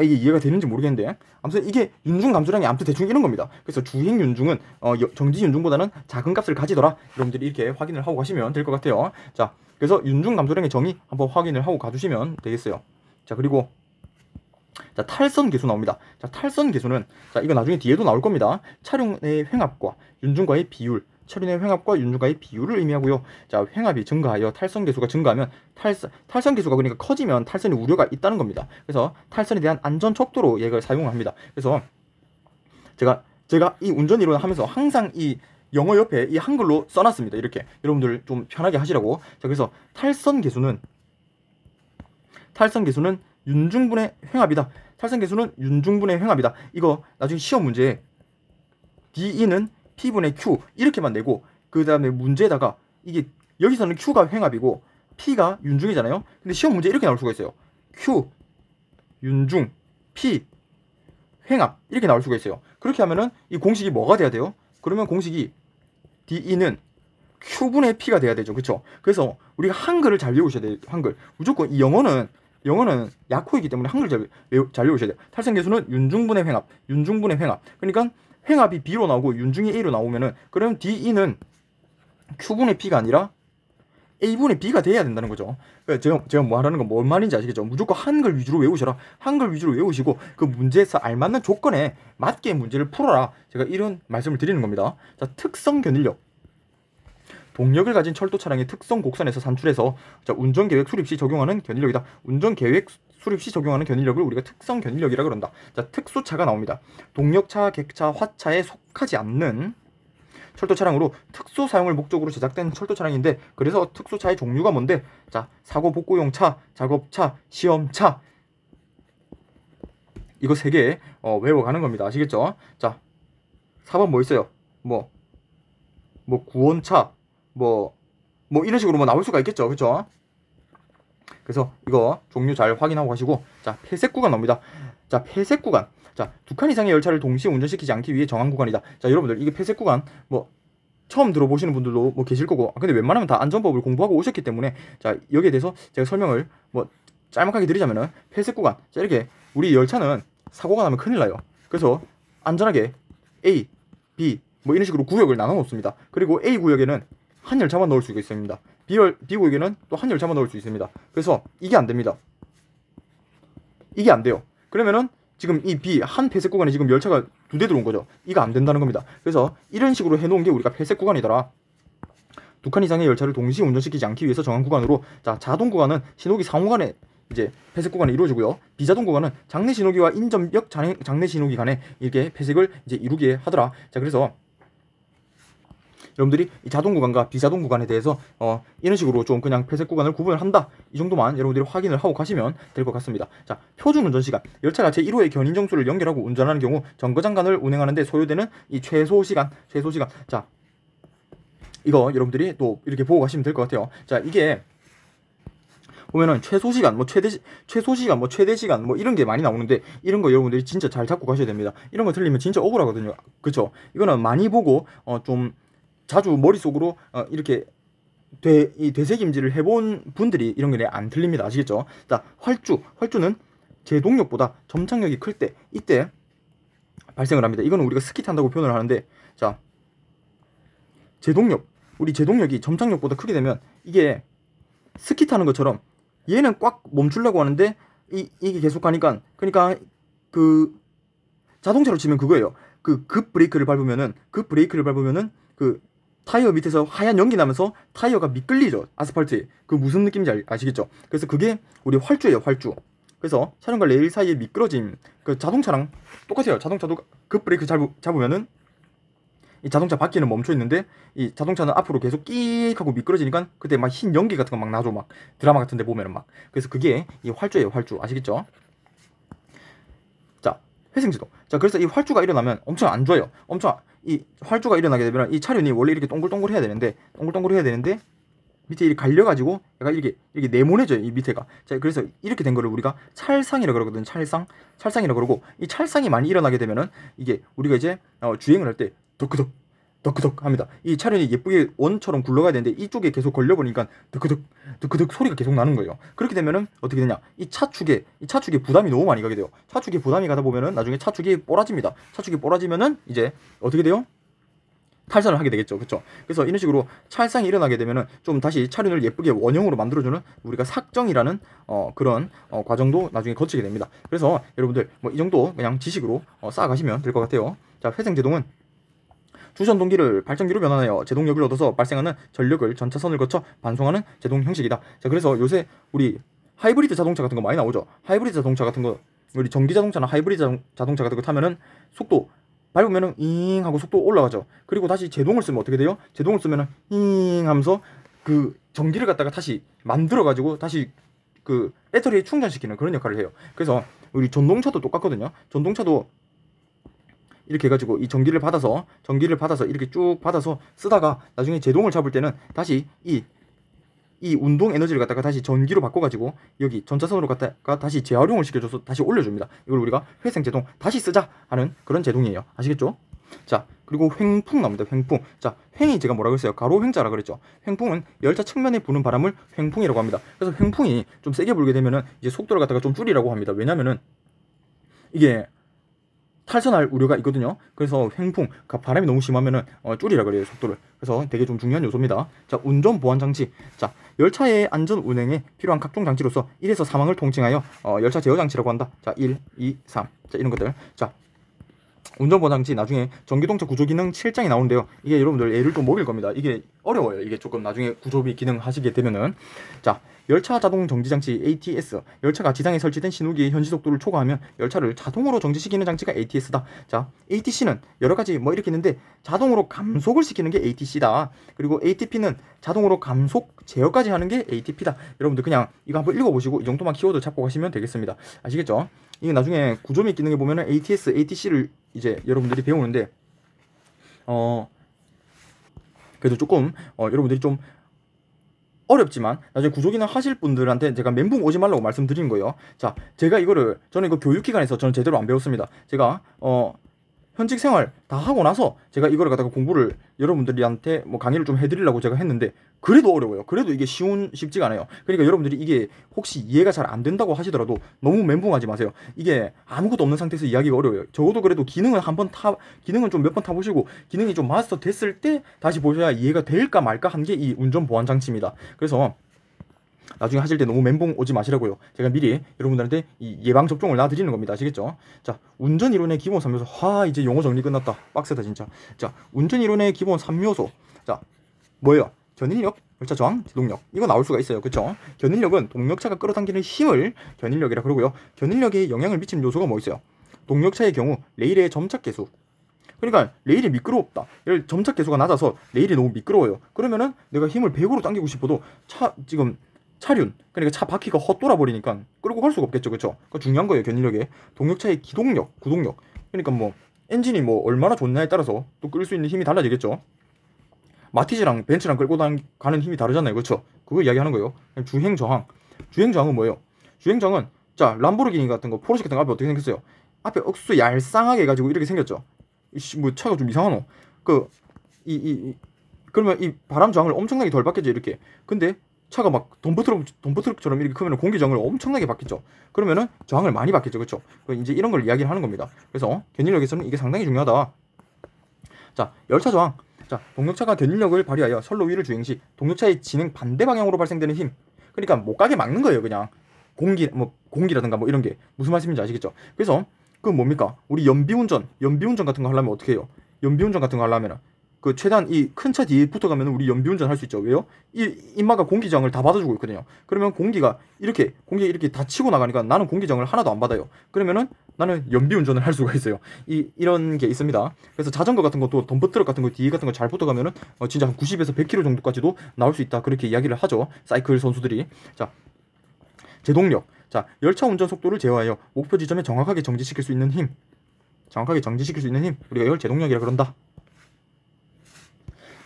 이게 이해가 되는지 모르겠는데 아무튼 이게 윤중 감소량이 아무튼 대충 이런 겁니다. 그래서 주행 윤중은 정지 윤중보다는 작은 값을 가지더라. 여러분들이 이렇게 확인을 하고 가시면 될 것 같아요. 자, 그래서 윤중 감소량의 정의 한번 확인을 하고 가주시면 되겠어요. 자, 그리고 자, 탈선 계수 나옵니다. 자, 탈선 계수는 자, 이거 나중에 뒤에도 나올 겁니다. 차량의 횡압과 윤중과의 비율, 차륜의 횡압과 윤중과의 비율을 의미하고요. 자, 횡압이 증가하여 탈선 계수가 증가하면 탈선 계수가 그러니까 커지면 탈선이 우려가 있다는 겁니다. 그래서 탈선에 대한 안전 척도로 얘가 사용을 합니다. 그래서 제가 이 운전 이론을 하면서 항상 이 영어 옆에 이 한글로 써놨습니다. 이렇게 여러분들 좀 편하게 하시라고. 자, 그래서 탈선 계수는 윤중분의 횡압이다. 탈선 계수는 윤중분의 횡압이다. 이거 나중에 시험 문제에 DE는 P분의 Q 이렇게만 내고 그 다음에 문제에다가 이게 여기서는 Q가 횡압이고 P가 윤중이잖아요. 근데 시험 문제 이렇게 나올 수가 있어요. Q 윤중 P 횡압 이렇게 나올 수가 있어요. 그렇게 하면은 이 공식이 뭐가 돼야 돼요? 그러면 공식이 DE는 Q분의 P가 돼야 되죠. 그쵸? 그래서 우리가 한글을 잘 외우셔야 돼요. 한글. 무조건 이 영어는 약호이기 때문에 한글 잘 외우셔야 돼요. 탈선계수는 윤중분의 횡합, 윤중분의 횡합. 그러니까 횡합이 B로 나오고 윤중이 A로 나오면은 그러면 DE는 Q분의 P가 아니라 A분의 B가 돼야 된다는 거죠. 제가 뭐 하라는 건 뭔 말인지 아시겠죠? 무조건 한글 위주로 외우셔라. 한글 위주로 외우시고 그 문제에서 알맞는 조건에 맞게 문제를 풀어라. 제가 이런 말씀을 드리는 겁니다. 자, 특성 견인력. 동력을 가진 철도 차량의 특성 곡선에서 산출해서 자, 운전계획 수립 시 적용하는 견인력이다. 운전계획 수립 시 적용하는 견인력을 우리가 특성 견인력이라 그런다. 자, 특수차가 나옵니다. 동력차, 객차, 화차에 속하지 않는 철도 차량으로 특수 사용을 목적으로 제작된 철도 차량인데 그래서 특수차의 종류가 뭔데? 자, 사고 복구용 차, 작업차, 시험차. 이거 3개 외워가는 겁니다. 아시겠죠? 자, 4번 뭐 있어요? 뭐 구원차, 뭐 이런 식으로 뭐 나올 수가 있겠죠. 그쵸? 그래서 이거 종류 잘 확인하고 가시고, 자, 폐색 구간 나옵니다. 자, 폐색 구간. 자, 2칸 이상의 열차를 동시에 운전시키지 않기 위해 정한 구간이다. 자, 여러분들 이게 폐색 구간 뭐 처음 들어보시는 분들도 뭐 계실 거고, 근데 웬만하면 다 안전법을 공부하고 오셨기 때문에 자, 여기에 대해서 제가 설명을 뭐 짤막하게 드리자면은 폐색 구간. 자, 이렇게 우리 열차는 사고가 나면 큰일 나요. 그래서 안전하게 A, B 뭐 이런 식으로 구역을 나눠 놓습니다. 그리고 A 구역에는 한 열차만 넣을 수가 있습니다. B 구역에는 또 한 열차만 넣을 수 있습니다. 그래서 이게 안 됩니다. 이게 안 돼요. 그러면은 지금 이 B 한 폐색 구간에 지금 열차가 2대 들어온 거죠. 이거 안 된다는 겁니다. 그래서 이런 식으로 해놓은 게 우리가 폐색 구간이더라. 2칸 이상의 열차를 동시에 운전시키지 않기 위해서 정한 구간으로, 자, 자동 구간은 신호기 상호 간에 이제 폐색 구간이 이루어지고요. 비자동 구간은 장내 신호기와 인접역 장내 신호기 간에 이렇게 폐색을 이제 이루게 하더라. 자, 그래서 여러분들이 이 자동 구간과 비자동 구간에 대해서 이런 식으로 좀 그냥 폐색 구간을 구분을 한다. 이 정도만 여러분들이 확인을 하고 가시면 될 것 같습니다. 자, 표준 운전 시간. 열차가 제1호의 견인 정수를 연결하고 운전하는 경우 정거장간을 운행하는데 소요되는 이 최소 시간. 자, 이거 여러분들이 또 이렇게 보고 가시면 될 것 같아요. 자, 이게 보면은 최소 시간, 뭐 최대 시간, 뭐 최대 시간, 뭐 이런 게 많이 나오는데 이런 거 여러분들이 진짜 잘 잡고 가셔야 됩니다. 이런 거 틀리면 진짜 억울하거든요. 그쵸? 이거는 많이 보고 좀 자주 머릿속으로 이렇게 되새김질을 해본 분들이 이런 게 안 틀립니다. 아시겠죠? 자, 활주는 제동력보다 점착력이 클 때 이때 발생을 합니다. 이거는 우리가 스키 탄다고 표현을 하는데, 자, 우리 제동력이 점착력보다 크게 되면 이게 스키 타는 것처럼 얘는 꽉 멈추려고 하는데 이게 계속 가니까, 그러니까 그 자동차로 치면 그거예요. 그 급 브레이크를 밟으면은 그 타이어 밑에서 하얀 연기 나면서 타이어가 미끌리죠. 아스팔트에. 그 무슨 느낌인지 아시겠죠? 그래서 그게 우리 활주예요. 활주. 그래서 차량과 레일 사이에 미끄러짐. 그 자동차랑 똑같아요. 자동차도 급 브레이크 잡으면은 이 자동차 바퀴는 멈춰 있는데 이 자동차는 앞으로 계속 끼익 하고 미끄러지니까 그때 막 흰 연기 같은 거 막 나죠. 막 드라마 같은 데 보면은 막. 그래서 그게 이 활주예요. 활주. 아시겠죠? 자, 회생제동. 자, 그래서 이 활주가 일어나면 엄청 안 좋아요. 이 활주가 일어나게 되면 이 차륜이 원래 이렇게 동글동글 해야 되는데 밑에 이렇게 갈려가지고 약간 이렇게 네모내져요. 이 밑에가. 자, 그래서 이렇게 된 거를 우리가 찰상이라 그러거든요. 찰상이라 그러고, 이 찰상이 많이 일어나게 되면은 이게 우리가 이제 주행을 할 때 덕크덕 합니다. 이 차륜이 예쁘게 원처럼 굴러가야 되는데 이쪽에 계속 걸려버리니까 덕크덕 소리가 계속 나는 거예요. 그렇게 되면은 어떻게 되냐? 이 차축에 부담이 너무 많이 가게 돼요. 차축에 부담이 가다 보면은 나중에 차축이 뽀라집니다. 차축이 뽀라지면은 이제 어떻게 돼요? 탈선을 하게 되겠죠. 그쵸? 그래서 이런 식으로 찰상이 일어나게 되면은 좀 다시 차륜을 예쁘게 원형으로 만들어주는 우리가 삭정이라는 그런 과정도 나중에 거치게 됩니다. 그래서 여러분들 뭐 이 정도 그냥 지식으로 쌓아가시면 될 것 같아요. 자, 회생제동은 주전동기를 발전기로 변환하여 제동력을 얻어서 발생하는 전력을 전차선을 거쳐 반송하는 제동 형식이다. 자, 그래서 요새 우리 하이브리드 자동차 같은 거 많이 나오죠. 하이브리드 자동차 같은 거, 우리 전기 자동차나 하이브리드 자동차 같은 거 타면은 속도 밟으면은 잉 하고 속도 올라가죠. 그리고 다시 제동을 쓰면 어떻게 돼요? 제동을 쓰면은 잉 하면서 그 전기를 갖다가 다시 만들어 가지고 다시 그 배터리에 충전시키는 그런 역할을 해요. 그래서 우리 전동차도 똑같거든요. 전동차도 이렇게 해가지고 이 전기를 받아서 이렇게 쭉 받아서 쓰다가 나중에 제동을 잡을 때는 다시 이 운동 에너지를 갖다가 다시 전기로 바꿔가지고 여기 전차선으로 갖다가 다시 재활용을 시켜줘서 다시 올려줍니다. 이걸 우리가 회생 제동 다시 쓰자 하는 그런 제동이에요. 아시겠죠? 자, 그리고 횡풍 나옵니다. 횡풍. 자, 횡이 제가 뭐라고 했어요? 가로 횡자라 그랬죠. 횡풍은 열차 측면에 부는 바람을 횡풍이라고 합니다. 그래서 횡풍이 좀 세게 불게 되면은 이제 속도를 갖다가 좀 줄이라고 합니다. 왜냐면은 이게 탈선할 우려가 있거든요. 그래서 횡풍, 바람이 너무 심하면은 줄이라 그래요, 속도를. 그래서 되게 좀 중요한 요소입니다. 자, 운전 보안 장치. 자, 열차의 안전 운행에 필요한 각종 장치로서 1에서 3항을 통칭하여 열차 제어 장치라고 한다. 자, 1, 2, 3. 자, 이런 것들. 자, 운전 보안 장치 나중에 전기동차 구조 기능 7장이 나오는데요. 이게 여러분들 애를 좀 먹일 겁니다. 이게 어려워요. 이게 조금 나중에 구조비 기능 하시게 되면은. 자, 열차 자동 정지 장치 ATS. 열차가 지상에 설치된 신호기의 현시 속도를 초과하면 열차를 자동으로 정지시키는 장치가 ATS다. 자, ATC는 여러 가지 뭐 이렇게 있는데 자동으로 감속을 시키는 게 ATC다. 그리고 ATP는 자동으로 감속 제어까지 하는 게 ATP다. 여러분들 그냥 이거 한번 읽어보시고 이 정도만 키워드 잡고 가시면 되겠습니다. 아시겠죠? 이게 나중에 구조 및 기능에 보면은 ATS, ATC를 이제 여러분들이 배우는데 그래도 조금 여러분들이 좀 어렵지만 나중에 구조기능 하실 분들한테 제가 멘붕 오지 말라고 말씀드린 거예요. 자, 제가 저는 이거 교육기관에서 저는 제대로 안 배웠습니다. 제가 현직 생활 다 하고 나서 제가 이거를 갖다가 공부를 여러분들한테 뭐 강의를 좀 해드리려고 제가 했는데 그래도 어려워요. 그래도 이게 쉽지가 않아요. 그러니까 여러분들이 이게 혹시 이해가 잘 안 된다고 하시더라도 너무 멘붕하지 마세요. 이게 아무것도 없는 상태에서 이야기가 어려워요. 적어도 그래도 기능은 기능은 좀 몇 번 타보시고 기능이 좀 마스터 됐을 때 다시 보셔야 이해가 될까 말까 한 게 이 운전 보안 장치입니다. 그래서 나중에 하실 때 너무 멘붕 오지 마시라고요. 제가 미리 여러분들한테 이 예방 접종을 놔드리는 겁니다. 아시겠죠? 자, 운전 이론의 기본 3요소. 이제 용어 정리 끝났다. 빡세다 진짜. 자, 운전 이론의 기본 3요소. 자, 뭐예요? 견인력, 열차 저항, 제동력. 이거 나올 수가 있어요. 그쵸? 견인력은 동력차가 끌어당기는 힘을 견인력이라 그러고요. 견인력에 영향을 미치는 요소가 뭐 있어요? 동력차의 경우 레일의 점착 계수. 그러니까 레일이 미끄럽다. 점착 계수가 낮아서 레일이 너무 미끄러워요. 그러면은 내가 힘을 100으로 당기고 싶어도 차륜, 그러니까 차 바퀴가 헛돌아 버리니까 끌고 갈 수가 없겠죠. 그쵸? 그러니까 중요한 거예요. 견인력에. 동력차의 기동력, 구동력. 그러니까 뭐 엔진이 뭐 얼마나 좋냐에 따라서 또 끌 수 있는 힘이 달라지겠죠. 마티즈랑 벤츠랑 끌고 가는 힘이 다르잖아요. 그렇죠? 그거 이야기하는 거예요. 주행 저항. 주행 저항은 뭐예요? 주행 저항은 자, 람보르기니 같은 거, 포르쉐 같은 거 앞에 어떻게 생겼어요? 앞에 억수 얄쌍하게 해가지고 이렇게 생겼죠. 뭐 차가 좀 이상하노? 그러면 이 바람 저항을 엄청나게 덜 받겠죠. 이렇게. 근데 차가 막 덤프트럭처럼 이렇게 크면 공기 저항을 엄청나게 받겠죠. 그러면은 저항을 많이 받겠죠. 그렇죠? 이제 이런 걸 이야기를 하는 겁니다. 그래서 견인력에서는 이게 상당히 중요하다. 자, 열차 저항. 자, 동력차가 견인력을 발휘하여 선로 위를 주행 시 동력차의 진행 반대 방향으로 발생되는 힘. 그러니까 못 가게 막는 거예요. 그냥 공기라든가 뭐 이런 게 무슨 말씀인지 아시겠죠? 그래서 그 뭡니까? 우리 연비운전 같은 거 하려면 어떻게 해요? 연비운전 같은 거 하려면은 그 최대한 이 큰 차 뒤에 붙어가면 우리 연비운전 할 수 있죠. 왜요? 이 인마가 공기저항을 다 받아주고 있거든요. 그러면 공기가 이렇게 다 치고 나가니까 나는 공기저항을 하나도 안 받아요. 그러면은 나는 연비운전을 할 수가 있어요. 이런 게 있습니다. 그래서 자전거 같은 것도 덤프트럭 같은 거 뒤에 같은 거 잘 붙어가면은 진짜 한 90에서 100km 정도까지도 나올 수 있다. 그렇게 이야기를 하죠. 사이클 선수들이. 자, 제동력. 자, 열차 운전 속도를 제어하여 목표 지점에 정확하게 정지시킬 수 있는 힘. 우리가 이걸 제동력이라 그런다.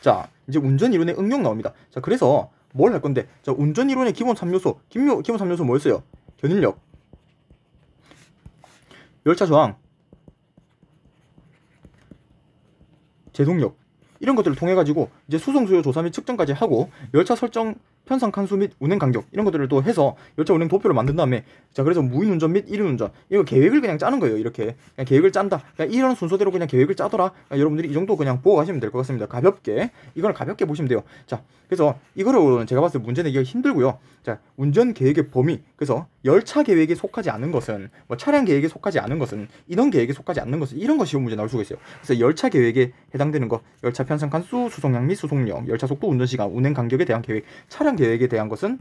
자, 이제 운전 이론의 응용 나옵니다. 자, 그래서 뭘 할 건데? 자, 운전 이론의 기본 3요소. 기본 3요소 뭐였어요? 견인력, 열차 저항, 제동력. 이런 것들을 통해 가지고 이제 수송 수요 조사 및 측정까지 하고 열차 설정 편성 칸수 및 운행 간격 이런 것들을 또 해서 열차 운행 도표를 만든 다음에 자, 그래서 무인 운전 및 1인 운전 이거 계획을 그냥 짜는 거예요. 이렇게 그냥 계획을 짠다. 그냥 이런 순서대로 그냥 계획을 짜더라. 여러분들이 이 정도 그냥 보고 가시면 될 것 같습니다. 가볍게 이걸 가볍게 보시면 돼요. 자, 그래서 이거를 제가 봤을 때 문제 내기가 힘들고요. 자, 운전 계획의 범위. 그래서 열차 계획에 속하지 않은 것은 뭐 차량 계획에 속하지 않은 것은 인원 계획에 속하지 않는 것은 이런 것이 시험 문제 나올 수가 있어요. 그래서 열차 계획에 해당되는 거 열차 편성 칸수, 수송량 및 수송력, 열차 속도, 운전 시간, 운행 간격에 대한 계획, 차량 계획에 대한 것은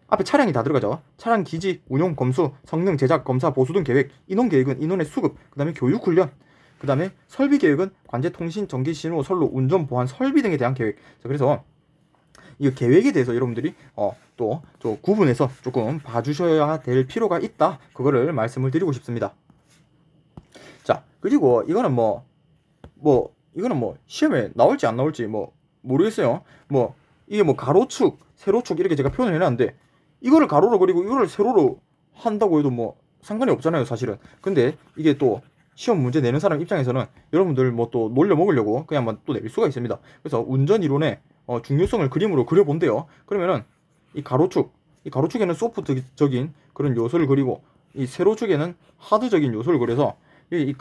앞에 차량이 다 들어가죠. 차량 기지, 운용, 검수, 성능, 제작, 검사, 보수 등 계획, 인원 계획은 인원의 수급, 그 다음에 교육 훈련, 그 다음에 설비 계획은 관제, 통신, 전기, 신호, 선로, 운전, 보안, 설비 등에 대한 계획. 자, 그래서 이 계획에 대해서 여러분들이 또 구분해서 조금 봐주셔야 될 필요가 있다. 그거를 말씀을 드리고 싶습니다. 자, 그리고 이거는 이거는 시험에 나올지 안 나올지 모르겠어요. 이게 가로축, 세로축 이렇게 제가 표현을 해놨는데 이거를 가로로 그리고 이거를 세로로 한다고 해도 상관이 없잖아요, 사실은. 근데 이게 또 시험 문제 내는 사람 입장에서는 여러분들 뭐 또 놀려 먹으려고 그냥 뭐 또 낼 수가 있습니다. 그래서 운전 이론의 중요성을 그림으로 그려본대요. 그러면은 이 가로축에는 소프트적인 그런 요소를 그리고 이 세로축에는 하드적인 요소를 그려서 이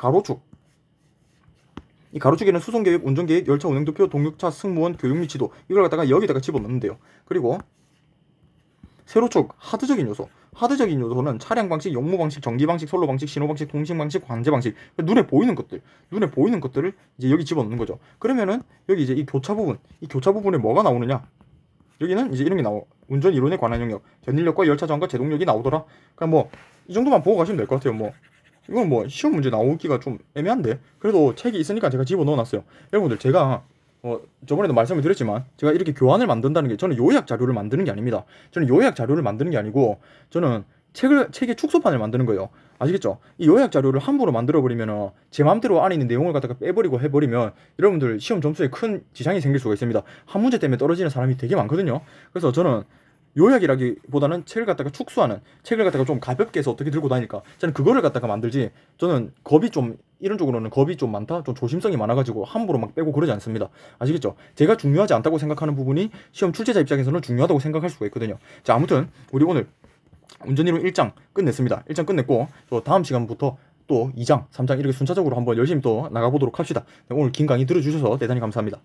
가로축에는 수송계획, 운전계획, 열차 운행도표, 동력차, 승무원, 교육리 지도 이걸 갖다가 여기다가 집어넣는데요. 그리고 세로축 하드적인 요소는 차량 방식, 용무 방식, 전기 방식, 선로 방식, 신호 방식, 통신 방식, 관제 방식, 눈에 보이는 것들을 이제 여기 집어넣는 거죠. 그러면은 여기 이제 이 교차 부분에 뭐가 나오느냐? 여기는 이제 이런 게 운전 이론에 관한 영역, 견인력과 열차 저항과 제동력이 나오더라. 그냥 뭐 이 정도만 보고 가시면 될 것 같아요. 뭐 이건 뭐 시험 문제 나오기가 좀 애매한데 그래도 책이 있으니까 제가 집어 넣어놨어요. 여러분들 제가 저번에도 말씀을 드렸지만 제가 이렇게 교환을 만든다는 게 저는 요약 자료를 만드는 게 아닙니다. 저는 요약 자료를 만드는 게 아니고 저는 책의 축소판을 만드는 거예요. 아시겠죠? 이 요약 자료를 함부로 만들어 버리면 제 마음대로 안에 있는 내용을 갖다가 빼버리고 해버리면 여러분들 시험 점수에 큰 지장이 생길 수가 있습니다. 한 문제 때문에 떨어지는 사람이 되게 많거든요. 그래서 저는 요약이라기보다는 책을 갖다가 축소하는, 책을 갖다가 좀 가볍게 해서 어떻게 들고 다닐까, 저는 그거를 갖다가 만들지, 저는 이런 쪽으로는 겁이 좀 많다, 좀 조심성이 많아가지고 함부로 막 빼고 그러지 않습니다. 아시겠죠? 제가 중요하지 않다고 생각하는 부분이 시험 출제자 입장에서는 중요하다고 생각할 수가 있거든요. 자, 아무튼 우리 오늘 운전이론 1장 끝냈습니다. 1장 끝냈고 또 다음 시간부터 또 2장, 3장 이렇게 순차적으로 한번 열심히 또 나가보도록 합시다. 오늘 긴 강의 들어주셔서 대단히 감사합니다.